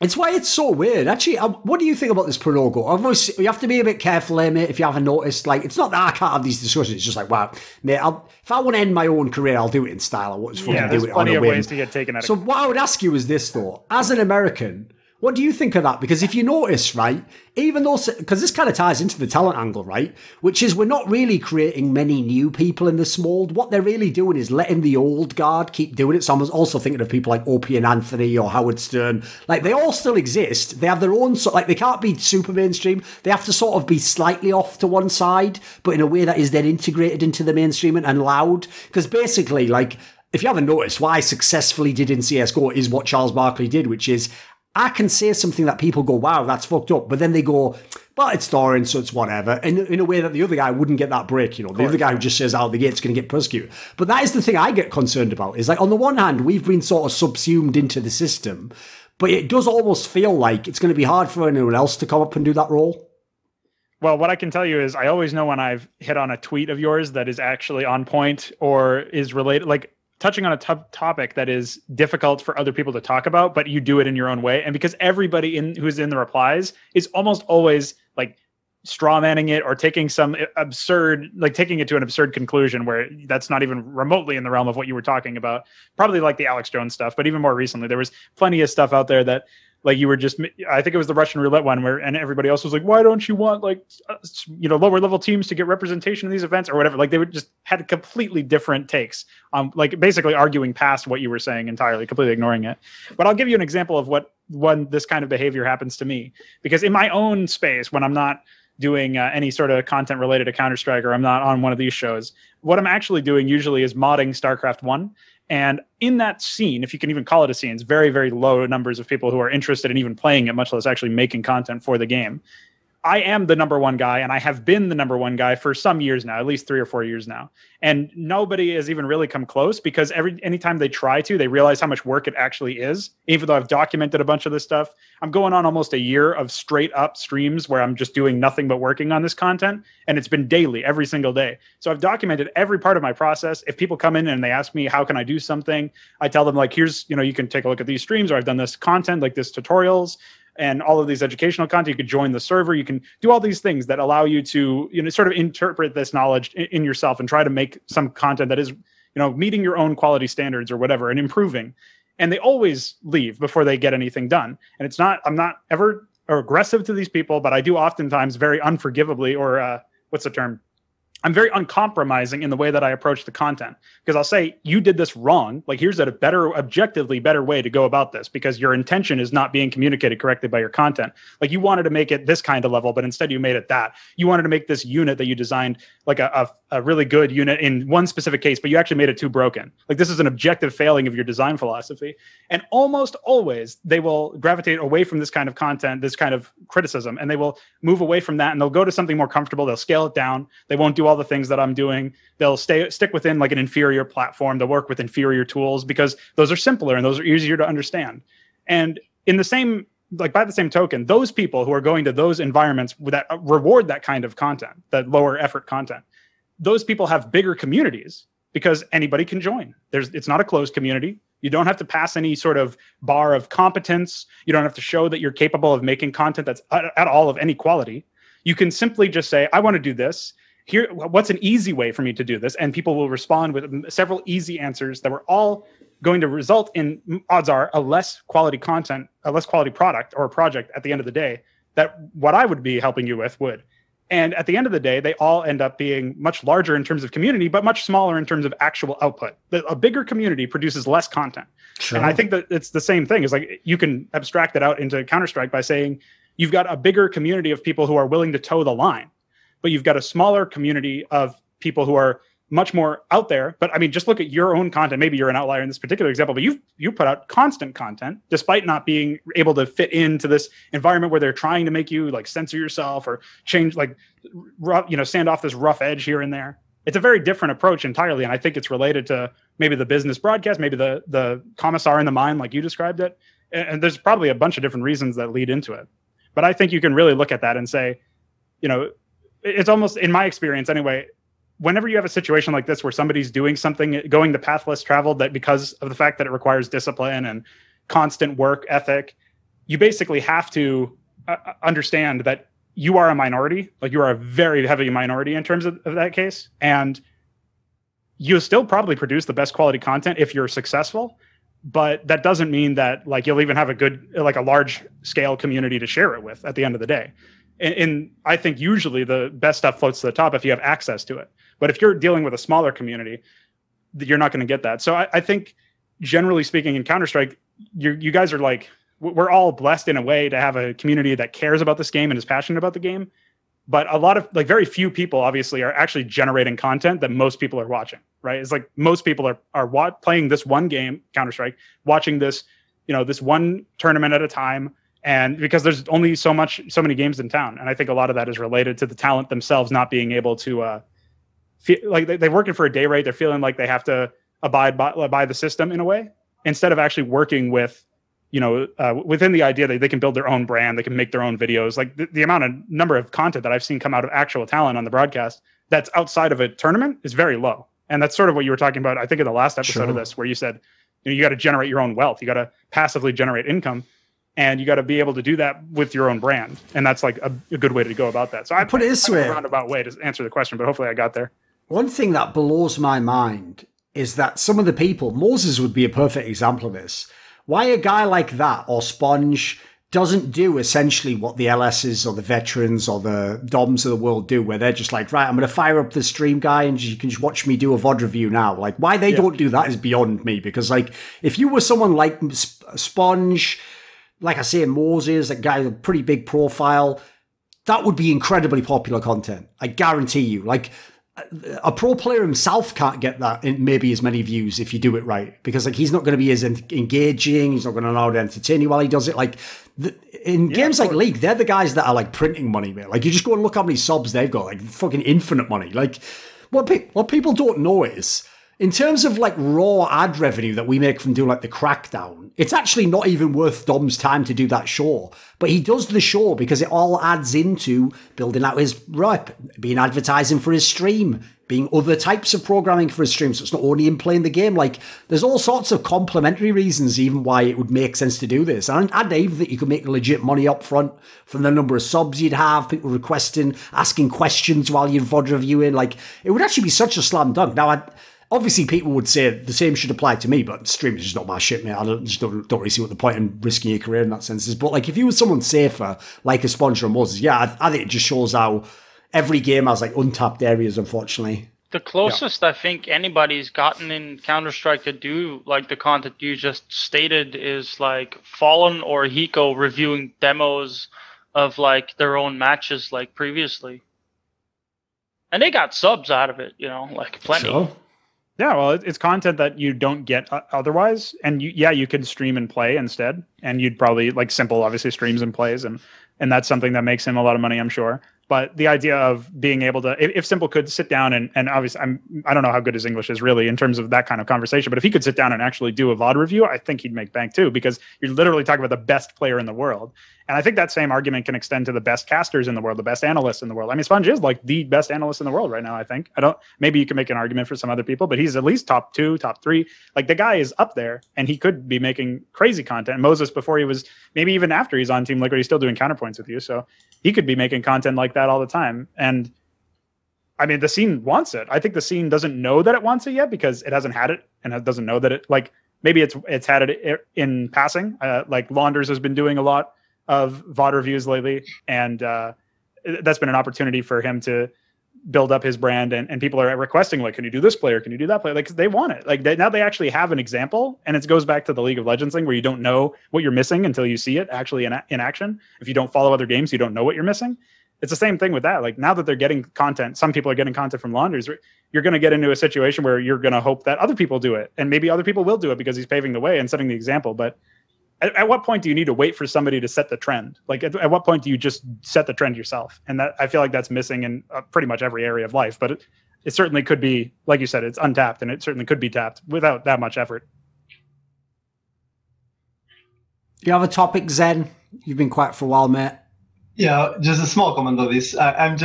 It's why it's so weird. Actually, what do you think about this pro logo? Obviously, you have to be a bit careful here, mate, if you haven't noticed. Like, it's not that I can't have these discussions. It's just like, wow, mate, if I want to end my own career, I'll do it in style. I won't just fucking do it on a whim. Plenty of ways to get taken out of. So what I would ask you is this, though. As an American, what do you think of that? Because if you notice, right, even though, because this kind of ties into the talent angle, right, which is we're not really creating many new people in this mold. What they're really doing is letting the old guard keep doing it. So I was also thinking of people like Opie and Anthony or Howard Stern. Like, they all still exist. They have their own, like, they can't be super mainstream. They have to sort of be slightly off to one side, but in a way that is then integrated into the mainstream and loud. Because basically, like, if you haven't noticed, what I successfully did in CSGO is what Charles Barkley did, which is, I can say something that people go, wow, that's fucked up. But then they go, well, it's Thorin, so it's whatever. And in a way that the other guy wouldn't get that break, you know. The other guy who just says out the gate's going to get persecuted. But that is the thing I get concerned about. Is like, on the one hand, we've been sort of subsumed into the system. But it does almost feel like it's going to be hard for anyone else to come up and do that role. Well, what I can tell you is I always know when I've hit on a tweet of yours that is actually on point or is related, like, touching on a topic that is difficult for other people to talk about, but you do it in your own way. And because everybody who's in the replies is almost always like straw manning it or taking some absurd, like taking it to an absurd conclusion where that's not even remotely in the realm of what you were talking about. Probably like the Alex Jones stuff, but even more recently, there was plenty of stuff out there that, like, you were just, I think it was the Russian roulette one where, and everybody else was like, why don't you want, like, lower level teams to get representation in these events or whatever? Like, they would just had completely different takes on, like, basically arguing past what you were saying entirely, completely ignoring it. But I'll give you an example of when this kind of behavior happens to me, because in my own space, when I'm not doing any sort of content related to Counter-Strike or I'm not on one of these shows, what I'm actually doing usually is modding StarCraft 1. And in that scene, if you can even call it a scene, it's very, very low numbers of people who are interested in even playing it, much less actually making content for the game. I am the number one guy, and I have been the number one guy for some years now, at least 3 or 4 years now. And nobody has even really come close because anytime they try to, they realize how much work it actually is. Even though I've documented a bunch of this stuff, I'm going on almost a year of straight up streams where I'm just doing nothing but working on this content. And it's been daily, every single day. So I've documented every part of my process. If people come in and they ask me, how can I do something? I tell them, like, here's, you can take a look at these streams, or I've done this content, like this tutorials, and all of these educational content. You could join the server. You can do all these things that allow you to, sort of interpret this knowledge in yourself and try to make some content that is, meeting your own quality standards or whatever and improving. And they always leave before they get anything done. And I'm not ever aggressive to these people, but I do oftentimes very unforgivably, or what's the term? I'm very uncompromising in the way that I approach the content, because I'll say, you did this wrong. Like, here's a objectively better way to go about this, because your intention is not being communicated correctly by your content. Like, you wanted to make it this kind of level, but instead you made it that. You wanted to make this unit that you designed like a really good unit in one specific case, but you actually made it too broken. Like, this is an objective failing of your design philosophy. And almost always they will gravitate away from this kind of content, this kind of criticism, and they will move away from that and they'll go to something more comfortable. They'll scale it down. They won't do all the things that I'm doing. They'll stick within like an inferior platform. They'll work with inferior tools because those are simpler and those are easier to understand. And in the same, like, by the same token, those people who are going to those environments that reward that kind of content, that lower effort content, those people have bigger communities because anybody can join. It's not a closed community. You don't have to pass any sort of bar of competence. You don't have to show that you're capable of making content that's at all of any quality. You can simply just say, I want to do this. Here, what's an easy way for me to do this? And people will respond with several easy answers that were all going to result in, odds are, a less quality content, a less quality product or project at the end of the day that what I would be helping you with would. And at the end of the day, they all end up being much larger in terms of community, but much smaller in terms of actual output. A bigger community produces less content. Sure. And I think that it's the same thing. It's like you can abstract that out into Counter-Strike by saying you've got a bigger community of people who are willing to toe the line, but you've got a smaller community of people who are much more out there. But I mean, just look at your own content. Maybe you're an outlier in this particular example, but you put out constant content despite not being able to fit into this environment where they're trying to make you like censor yourself or change, like, stand off this rough edge here and there. It's a very different approach entirely. And I think it's related to maybe the business broadcast, maybe the commissar in the mine, like you described it. And there's probably a bunch of different reasons that lead into it. But I think you can really look at that and say, it's almost, in my experience anyway, whenever you have a situation like this where somebody's doing something, going the path less traveled, that because of the fact that it requires discipline and constant work ethic, you basically have to understand that you are a minority. Like, you are a very heavy minority in terms of that case. And you still probably produce the best quality content if you're successful. But that doesn't mean that like you'll even have a large scale community to share it with at the end of the day. And I think usually the best stuff floats to the top if you have access to it. But if you're dealing with a smaller community, you're not going to get that. So I think, generally speaking, in Counter-Strike, you guys are like, we're all blessed in a way to have a community that cares about this game and is passionate about the game. But a lot of, like, very few people obviously are actually generating content that most people are watching, right? It's like most people are playing this one game, Counter-Strike, watching this, this one tournament at a time. And because there's only so many games in town. And I think a lot of that is related to the talent themselves not being able to feel like they're working for a day rate. They're feeling like they have to abide by the system in a way, instead of actually working with, within the idea that they can build their own brand, they can make their own videos. Like the number of content that I've seen come out of actual talent on the broadcast that's outside of a tournament is very low. And that's sort of what you were talking about, I think, in the last episode of this, where you said, you got to generate your own wealth. You got to passively generate income. And you got to be able to do that with your own brand. And that's like a good way to go about that. So I put it this way, a roundabout way to answer the question, but hopefully I got there. One thing that blows my mind is that some of the people, Moses would be a perfect example of this. Why a guy like that, or Sponge, doesn't do essentially what the LSs or the veterans or the DOMs of the world do, where they're just like, right, I'm going to fire up the stream guy and you can just watch me do a VOD review now. Like, why they don't do that is beyond me. Because, like, if you were someone like Sponge, like I say, Moses, that guy with a pretty big profile, that would be incredibly popular content. I guarantee you. Like, a pro player himself can't get that in maybe as many views if you do it right, because like he's not going to be as engaging. He's not going to allow to entertain you while he does it. Like in games like League, they're the guys that are like printing money, man. Like, you just go and look how many subs they've got, like fucking infinite money. Like, what people don't know is, in terms of like raw ad revenue that we make from doing like the Crackdown, it's actually not even worth Dom's time to do that show. But he does the show because it all adds into building out his rep, being advertising for his stream, being other types of programming for his stream. So it's not only him playing the game. Like, there's all sorts of complementary reasons even why it would make sense to do this. And I even think you could make legit money up front from the number of subs you'd have, people requesting, asking questions while you're VOD reviewing. Like, it would actually be such a slam dunk. Now, obviously, people would say the same should apply to me, but streaming is just not my shit, mate. I don't really see what the point in risking your career in that sense is. But like, if you were someone safer, like a Sponge or Moses, yeah, I think it just shows how every game has like untapped areas, unfortunately. The closest I think anybody's gotten in Counter-Strike to do like the content you just stated is like Fallen or Hiko reviewing demos of like their own matches like previously. And they got subs out of it, like plenty. Sure. Yeah, well, it's content that you don't get otherwise, and you can stream and play instead, and you'd probably like Simple obviously streams and plays, and that's something that makes him a lot of money, I'm sure. But the idea of being able to, if Simple could sit down and obviously, I don't know how good his English is really in terms of that kind of conversation, but if he could sit down and actually do a VOD review, I think he'd make bank too, because you're literally talking about the best player in the world. And I think that same argument can extend to the best casters in the world, the best analysts in the world. I mean, Sponge is like the best analyst in the world right now, I think. Maybe you can make an argument for some other people, but he's at least top 2, top 3. Like, the guy is up there, and he could be making crazy content. Moses, before he was, maybe even after he's on Team Liquid, he's still doing counterpoints with you. So he could be making content like that all the time. And I mean, the scene wants it. I think the scene doesn't know that it wants it yet because it hasn't had it, and it doesn't know that it, like, maybe it's had it in passing. Like Launders has been doing a lot of VOD reviews lately, and that's been an opportunity for him to build up his brand, and people are requesting, like, can you do this player? Can you do that player? Like, they want it. Like, now they actually have an example, and it goes back to the League of Legends thing where you don't know what you're missing until you see it actually in action. If you don't follow other games, you don't know what you're missing. It's the same thing with that. Like, now that they're getting content, some people are getting content from Launders, you're going to get into a situation where you're going to hope that other people do it, and maybe other people will do it because he's paving the way and setting the example. But at what point do you need to wait for somebody to set the trend? Like, at what point do you just set the trend yourself? And that, I feel like that's missing in pretty much every area of life. But it certainly could be, like you said, it's untapped, and it certainly could be tapped without that much effort. You have a topic, Zen? You've been quiet for a while, mate. Yeah, just a small comment on this. I'm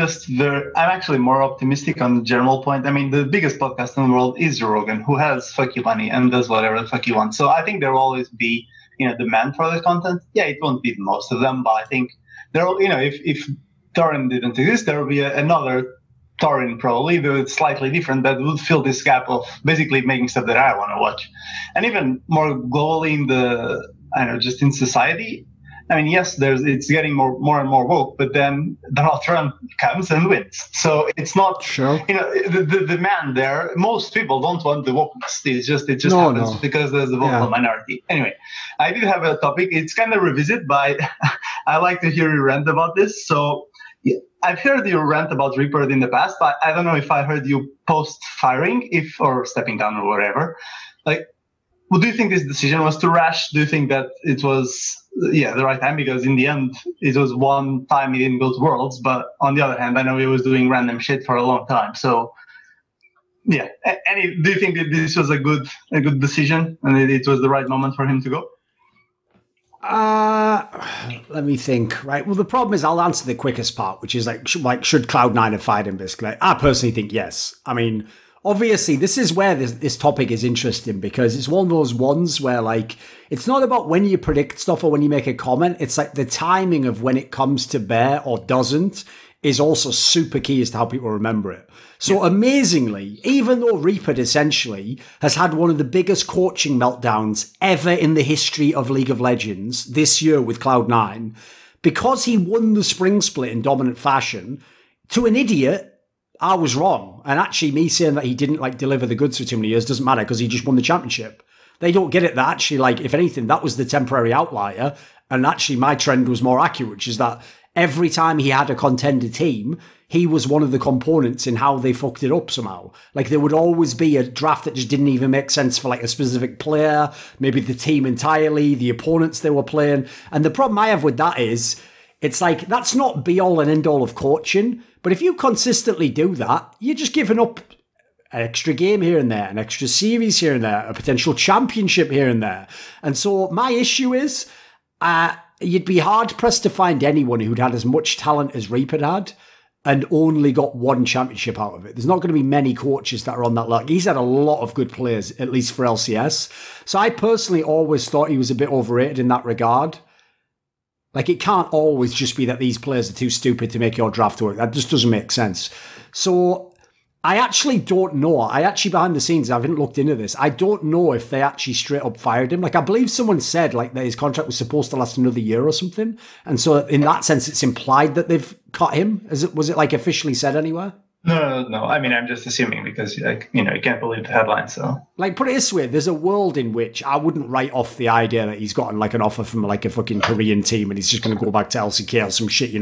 actually more optimistic on the general point. I mean, the biggest podcast in the world is Joe Rogan, who has fuck you money and does whatever the fuck he wants. So I think there will always be, demand for the content. Yeah, it won't be most of them, but I think there will, if Thorin didn't exist, there will be another Thorin probably, though it's slightly different, that would fill this gap of basically making stuff that I want to watch. And even more globally just in society, I mean, yes, it's getting more and more woke, but then Donald Trump comes and wins. So it's not, sure. The demand there. Most people don't want the wokeness. It just happens because there's the vocal minority. Anyway, I did have a topic. It's kind of revisit, but I like to hear you rant about this. So I've heard you rant about Reaper in the past, but I don't know if I heard you post firing, or stepping down or whatever. Like, do you think this decision was too rash? Do you think that it was the right time? Because in the end, it was one time he didn't go to Worlds, but on the other hand, I know he was doing random shit for a long time. So, yeah. Do you think that this was a good decision and it was the right moment for him to go? Let me think. Right. Well, the problem is, I'll answer the quickest part, which is like should Cloud9 have fired him? Basically, I personally think yes. I mean, obviously, this is where this topic is interesting, because it's one of those ones where, like, it's not about when you predict stuff or when you make a comment. It's like the timing of when it comes to bear or doesn't is also super key as to how people remember it. So amazingly, even though Reaper essentially has had one of the biggest coaching meltdowns ever in the history of League of Legends this year with Cloud9, because he won the spring split in dominant fashion, to an idiot, I was wrong. And actually, me saying that he didn't deliver the goods for too many years doesn't matter, because he just won the championship. They don't get it that actually, if anything, that was the temporary outlier. And actually, my trend was more accurate, which is that every time he had a contender team, he was one of the components in how they fucked it up somehow. Like, there would always be a draft that just didn't even make sense for a specific player, maybe the team entirely, the opponents they were playing. And the problem I have with that is, it's like, that's not be all and end all of coaching. But if you consistently do that, you're just giving up an extra game here and there, an extra series here and there, a potential championship here and there. And so my issue is, you'd be hard-pressed to find anyone who'd had as much talent as Reaper had and only got one championship out of it. There's not going to be many coaches that are on that level. He's had a lot of good players, at least for LCS. So I personally always thought he was a bit overrated in that regard. Like, it can't always just be that these players are too stupid to make your draft work. That just doesn't make sense. So I actually don't know. Behind the scenes, I haven't looked into this. I don't know if they actually straight up fired him. Like, I believe someone said that his contract was supposed to last another year or something. And so in that sense, it's implied that they've cut him. Was it officially said anywhere? No. I mean, I'm just assuming because, you can't believe the headline, so. Put it this way, there's a world in which I wouldn't write off the idea that he's gotten, an offer from, a fucking Korean team and he's just going to go back to LCK or some shit,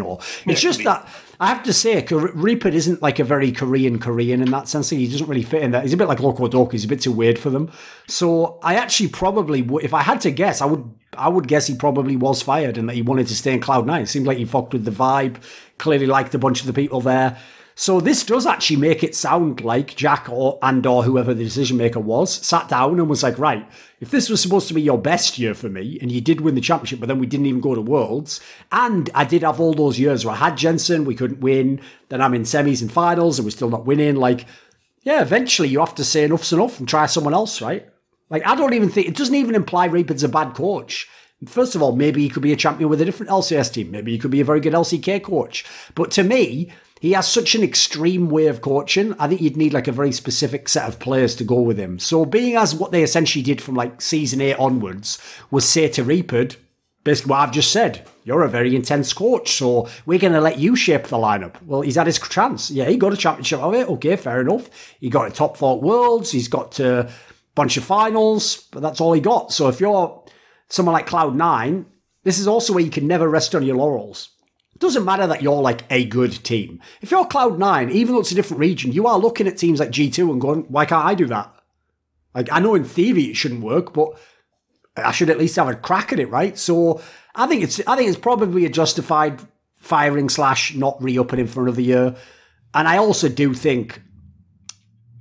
It's just that, I have to say, Reaper isn't, a very Korean in that sense. He doesn't really fit in that. He's a bit like Loco Doki. He's a bit too weird for them. So I actually probably would, if I had to guess, I would guess he probably was fired and that he wanted to stay in Cloud9. It seemed like he fucked with the vibe, clearly liked a bunch of the people there. So this does actually make it sound like Jack or whoever the decision maker was sat down and was like, right, if this was supposed to be your best year for me and you did win the championship, but then we didn't even go to Worlds, and I did have all those years where I had Jensen, we couldn't win, then I'm in semis and finals and we're still not winning, eventually you have to say enough's enough and try someone else, right? I don't even think, it doesn't even imply Reaper's a bad coach. First of all, maybe he could be a champion with a different LCS team. Maybe he could be a very good LCK coach. But to me, he has such an extreme way of coaching. I think you'd need like a very specific set of players to go with him. So being as what they essentially did from like season 8 onwards was say to Reapered, basically what I've just said, you're a very intense coach, so we're going to let you shape the lineup. Well, he's had his chance. Yeah, he got a championship of it. Okay, fair enough. He got a top 4 worlds. He's got a bunch of finals, but that's all he got. So if you're someone like Cloud9, this is also where you can never rest on your laurels. It doesn't matter that you're like a good team. If you're Cloud9, even though it's a different region, you are looking at teams like G2 and going, why can't I do that? Like, I know in theory it shouldn't work, but I should at least have a crack at it, right? So I think it's probably a justified firing / not re-upping him for another year. And I also do think,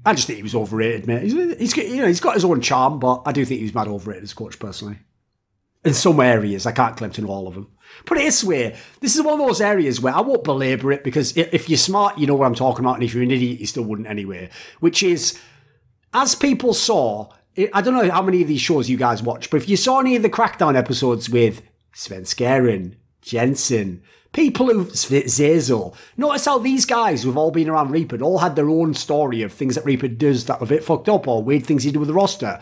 I just think he was overrated, mate. He's got his own charm, but I do think he was mad overrated as a coach personally. In some areas, I can't claim to know all of them. Put it this way, this is one of those areas where I won't belabor it because if you're smart, you know what I'm talking about, and if you're an idiot, you still wouldn't anyway. Which is, as people saw, I don't know how many of these shows you guys watch, but if you saw any of the Crackdown episodes with Svenskeren, Jensen, people who, Zazel, notice how these guys who've all been around Reaper all had their own story of things that Reaper does that are a bit fucked up or weird things he did with the roster.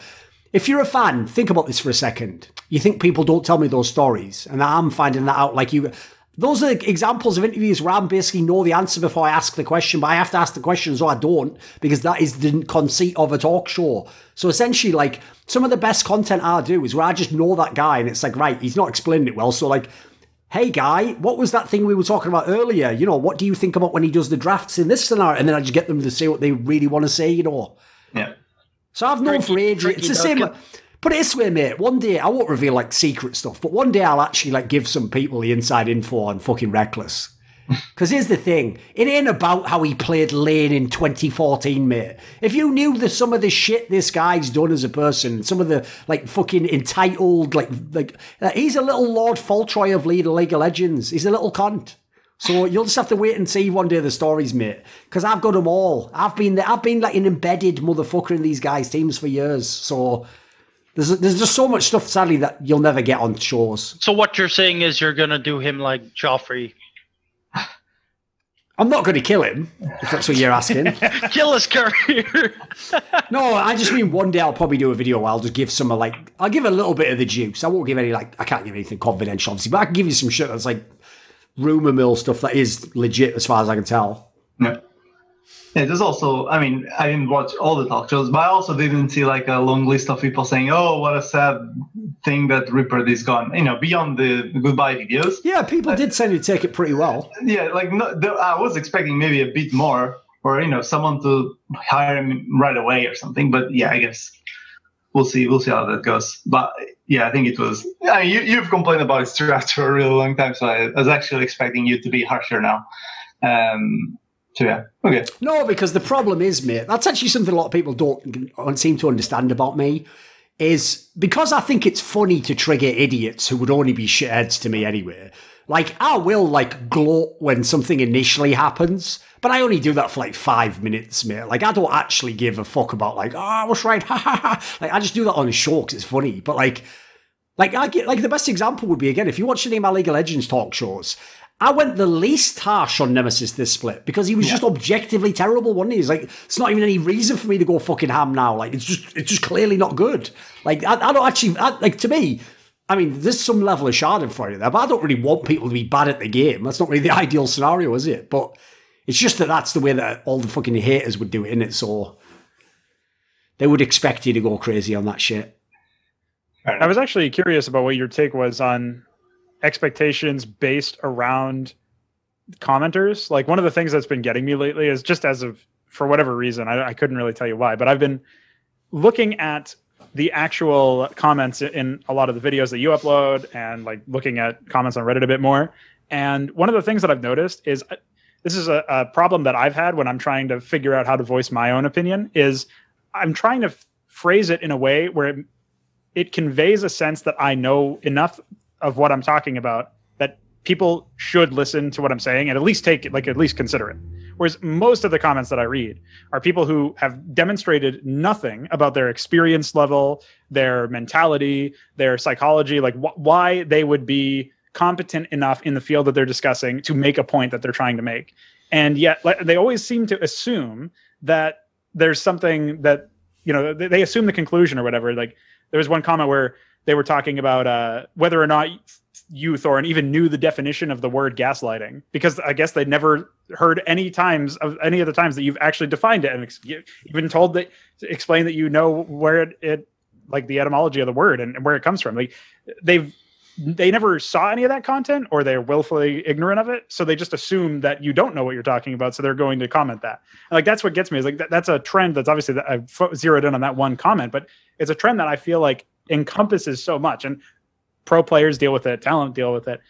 If you're a fan, think about this for a second. You think people don't tell me those stories, and I'm finding that out like you. Those are examples of interviews where I basically know the answer before I ask the question, but I have to ask the question so I don't, because that is the conceit of a talk show. So essentially, like, some of the best content I do is where I just know that guy, and it's like, right, he's not explaining it well, so like, hey guy, what was that thing we were talking about earlier? You know, what do you think about when he does the drafts in this scenario? And then I just get them to say what they really want to say, you know. Yeah. So I've known for ages. It's the same. Put it this way, mate. One day, I won't reveal like secret stuff, but one day I'll actually like give some people the inside info on fucking Reckless. Because here's the thing. It ain't about how he played lane in 2014, mate. If you knew some of the shit this guy's done as a person, some of the like fucking entitled, like he's a little Lord Faltroy of League of Legends. He's a little cunt. So you'll just have to wait and see one day the stories, mate. Because I've got them all. I've been like an embedded motherfucker in these guys' teams for years. So there's just so much stuff, sadly, that you'll never get on shows. So what you're saying is you're gonna do him like Joffrey. I'm not going to kill him, if that's what you're asking. Kill his career. No, I just mean one day I'll probably do a video where I'll just give some I'll give a little bit of the juice. I won't give any I can't give anything confidential, obviously, but I can give you some shit that's like rumor mill stuff that is legit as far as I can tell. Yeah. Yeah, there's also, I mean, I didn't watch all the talk shows, but I also didn't see like a long list of people saying, oh, what a sad thing that Ripper is gone, you know, beyond the goodbye videos. Yeah, people did seem to take it pretty well. Yeah, like I was expecting maybe a bit more, or, you know, someone to hire him right away or something. But yeah, I guess we'll see how that goes. But yeah, I think it was, I mean, you've complained about his draft for a really long time, so I was actually expecting you to be harsher now. So yeah, okay. No, because the problem is, mate, that's actually something a lot of people don't seem to understand about me, is because I think it's funny to trigger idiots who would only be shitheads to me anyway. Like, I will, like, gloat when something initially happens, but I only do that for, like, 5 minutes, mate. Like, I don't actually give a fuck about, like, oh, I was right, ha, ha, ha. Like, I just do that on the show because it's funny. But, like, I get, like, the best example would be, again, if you watch any of my League of Legends talk shows, I went the least harsh on Nemesis this split because he was just objectively terrible, wasn't he? He's like, it's not even any reason for me to go fucking ham now. Like, it's just clearly not good. Like, I don't actually, like, to me, I mean, there's some level of schadenfreude there, but I don't really want people to be bad at the game. That's not really the ideal scenario, is it? But it's just that that's the way that all the fucking haters would do it, innit? So they would expect you to go crazy on that shit. I was actually curious about what your take was on expectations based around commenters. Like, one of the things that's been getting me lately is just for whatever reason, I couldn't really tell you why, but I've been looking at the actual comments in a lot of the videos that you upload and like looking at comments on Reddit a bit more. And one of the things that I've noticed is this is a problem that I've had when I'm trying to figure out how to voice my own opinion is I'm trying to phrase it in a way where it conveys a sense that I know enough of what I'm talking about that people should listen to what I'm saying and at least take it, like at least consider it. Whereas most of the comments that I read are people who have demonstrated nothing about their experience level, their mentality, their psychology, like why they would be competent enough in the field that they're discussing to make a point that they're trying to make. And yet they always seem to assume that there's something that, you know, they assume the conclusion or whatever. Like there was one comment where they were talking about whether or not you, Thorin, even knew the definition of the word gaslighting, because I guess they'd never heard any of the times that you've actually defined it and even told that, explain that you know where it like the etymology of the word and where it comes from. Like they never saw any of that content, or they're willfully ignorant of it. So they just assume that you don't know what you're talking about. So they're going to comment that. And like, that's what gets me, is like, that's a trend that's obviously that I've zeroed in on that one comment, but it's a trend that I feel like encompasses so much, and pro players deal with it, talent deal with it.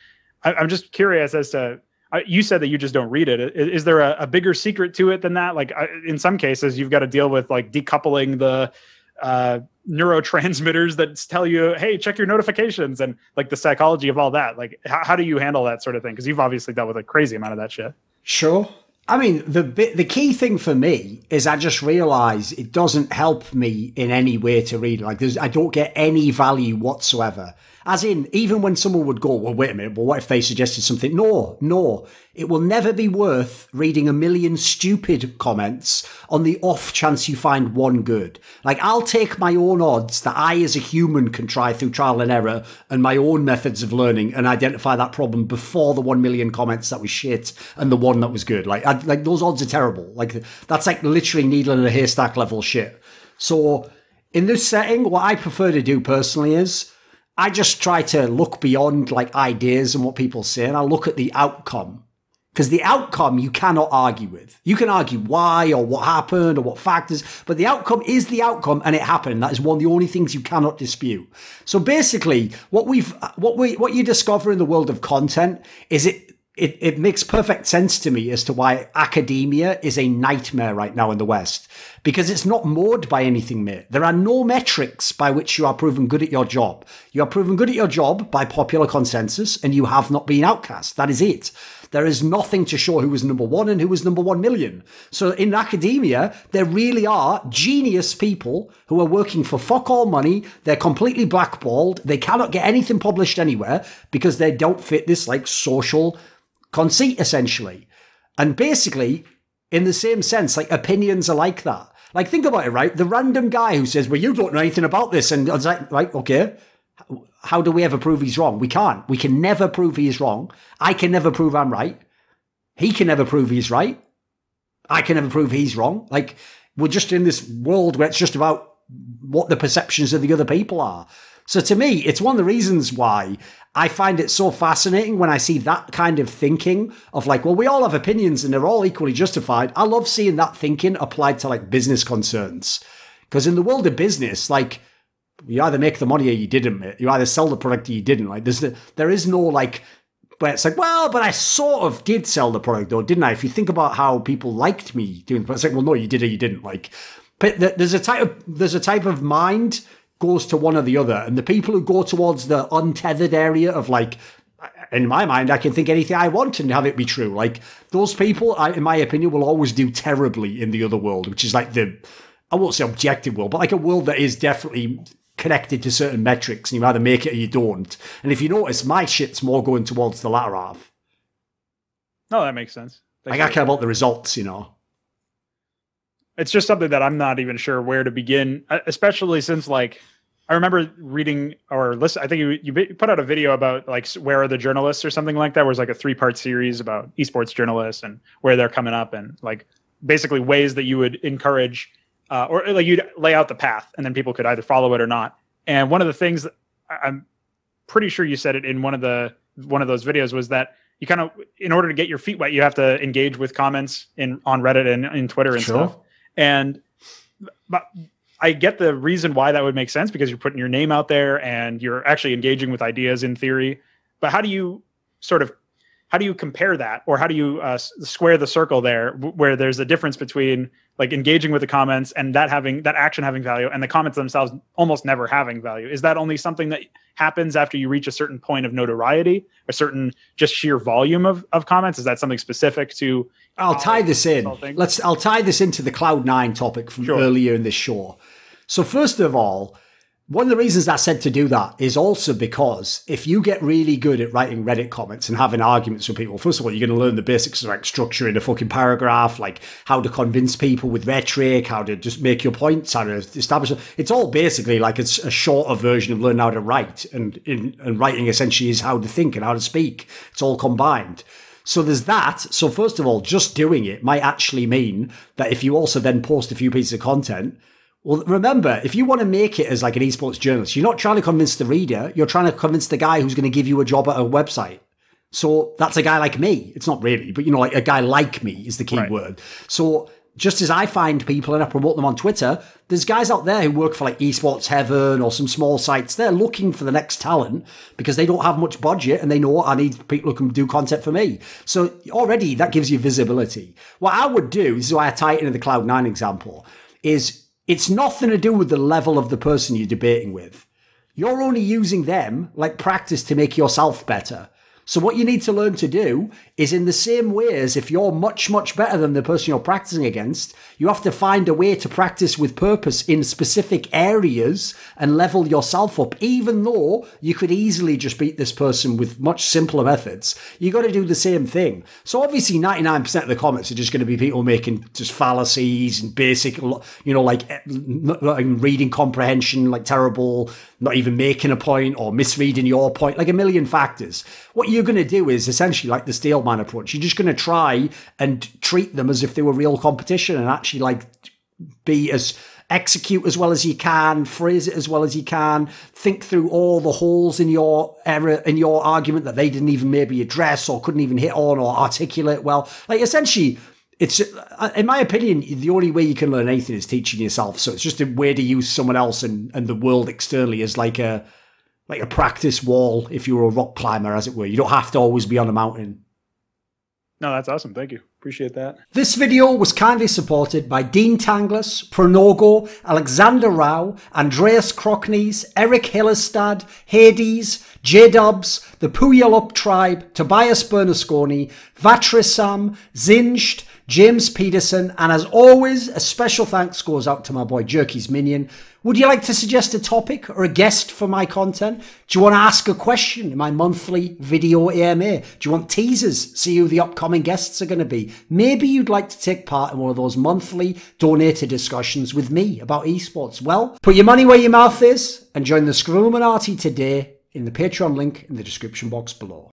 I'm just curious as to, you said that you just don't read it. Is there a bigger secret to it than that? Like in some cases you've got to deal with like decoupling the neurotransmitters that tell you, hey, check your notifications, and like the psychology of all that. Like how do you handle that sort of thing? Because you've obviously dealt with a crazy amount of that shit. Sure. I mean, the key thing for me is I just realize it doesn't help me in any way to read. Like I don't get any value whatsoever. As in, even when someone would go, well, wait a minute, well, what if they suggested something? No. It will never be worth reading a million stupid comments on the off chance you find one good. Like, I'll take my own odds that I as a human can try through trial and error and my own methods of learning and identify that problem before the 1 million comments that was shit and the one that was good. Like those odds are terrible. Like, that's like literally needle in a haystack level shit. So in this setting, what I prefer to do personally is I just try to look beyond like ideas and what people say, and I look at the outcome. Because the outcome you cannot argue with. You can argue why or what happened or what factors, but the outcome is the outcome, and it happened. That is one of the only things you cannot dispute. So basically, what you discover in the world of content is it makes perfect sense to me as to why academia is a nightmare right now in the West. Because it's not moored by anything, mate. There are no metrics by which you are proven good at your job. You are proven good at your job by popular consensus, and you have not been outcast. That is it. There is nothing to show who was number one and who was number 1 million. So in academia, there really are genius people who are working for fuck all money. They're completely blackballed. They cannot get anything published anywhere because they don't fit this like social conceit, essentially. And basically, in the same sense, like opinions are like that. Like, think about it, right? The random guy who says, well, you don't know anything about this. And I was like, right, okay. How do we ever prove he's wrong? We can't. We can never prove he's wrong. I can never prove I'm right. He can never prove he's right. I can never prove he's wrong. Like, we're just in this world where it's just about what the perceptions of the other people are. So to me, it's one of the reasons why I find it so fascinating when I see that kind of thinking of like, well, we all have opinions and they're all equally justified. I love seeing that thinking applied to like business concerns. Because in the world of business, like, you either make the money or you didn't, mate. You either sell the product or you didn't. Like, there is no like, where it's like, well, but I sort of did sell the product though, didn't I? If you think about how people liked me doing, it's like, well, no, you did or you didn't. Like, but there's a type of mind goes to one or the other, and the people who go towards the untethered area of like, in my mind, I can think anything I want and have it be true. Like, those people, in my opinion, will always do terribly in the other world, which is like I won't say objective world, but like a world that is definitely connected to certain metrics, and you either make it or you don't. And if you notice, my shit's more going towards the latter half. No, that makes sense. Like, I care about the results, you know. It's just something that I'm not even sure where to begin, especially since, like, I remember reading or listen. I think you put out a video about like where are the journalists or something like that, where it's like a 3-part series about esports journalists and where they're coming up, and like basically ways that you would encourage or like you'd lay out the path, and then people could either follow it or not. And one of the things that I'm pretty sure you said it in one of those videos was that you kind of, in order to get your feet wet, you have to engage with comments on Reddit and in Twitter and stuff. But I get the reason why that would make sense, because you're putting your name out there and you're actually engaging with ideas in theory. But how do you how do you compare that, or how do you square the circle there, where there's a difference between like engaging with the comments and that action having value, and the comments themselves almost never having value? Is that only something that happens after you reach a certain point of notoriety, a certain just sheer volume of comments? Is that something specific to? I'll tie this in. I'll tie this into the Cloud9 topic from earlier in this show. So first of all, one of the reasons I said to do that is also because if you get really good at writing Reddit comments and having arguments with people, first of all, you're going to learn the basics of like structuring a fucking paragraph, like how to convince people with rhetoric, how to just make your points, how to establish it. It's all basically like it's a shorter version of learning how to write, and writing essentially is how to think and how to speak. It's all combined. So there's that. So first of all, just doing it might actually mean that if you also then post a few pieces of content, well, remember, if you want to make it as like an esports journalist, you're not trying to convince the reader, you're trying to convince the guy who's going to give you a job at a website. So that's a guy like me. It's not really, but you know, like a guy like me is the key word. So just as I find people and I promote them on Twitter, there's guys out there who work for like Esports Heaven or some small sites. They're looking for the next talent because they don't have much budget and they know I need people who can do content for me. So already that gives you visibility. What I would do, this is why I tie it into the Cloud9 example, is it's nothing to do with the level of the person you're debating with. You're only using them like practice to make yourself better. So what you need to learn to do is, in the same way as if you're much, much better than the person you're practicing against, you have to find a way to practice with purpose in specific areas and level yourself up, even though you could easily just beat this person with much simpler methods. You got to do the same thing. So obviously 99% of the comments are just going to be people making just fallacies and basic, you know, like reading comprehension, like terrible, not even making a point or misreading your point, like a million factors. What you're going to do is essentially like the Steelman approach. You're just going to try and treat them as if they were real competition and actually like execute as well as you can, phrase it as well as you can, think through all the holes in your argument that they didn't even maybe address or couldn't even hit on or articulate well. Like essentially, it's, in my opinion, the only way you can learn anything is teaching yourself. So it's just a way to use someone else and the world externally as like a practice wall if you were a rock climber, as it were. You don't have to always be on a mountain. No, that's awesome. Thank you. Appreciate that. This video was kindly supported by Dean Tanglis, Pronogo, Alexander Rao, Andreas Kroknes, ErikHillestad, Hades, JDubs, the Puyallup Tribe, Tobias Bernasconi, VatriSam, Xinged, James Pederson, and as always, a special thanks goes out to my boy Jerky's Minion. Would you like to suggest a topic or a guest for my content? Do you want to ask a question in my monthly video AMA? Do you want teasers? See who the upcoming guests are going to be? Maybe you'd like to take part in one of those monthly donated discussions with me about esports. Well, put your money where your mouth is and join the Scrilluminati today in the Patreon link in the description box below.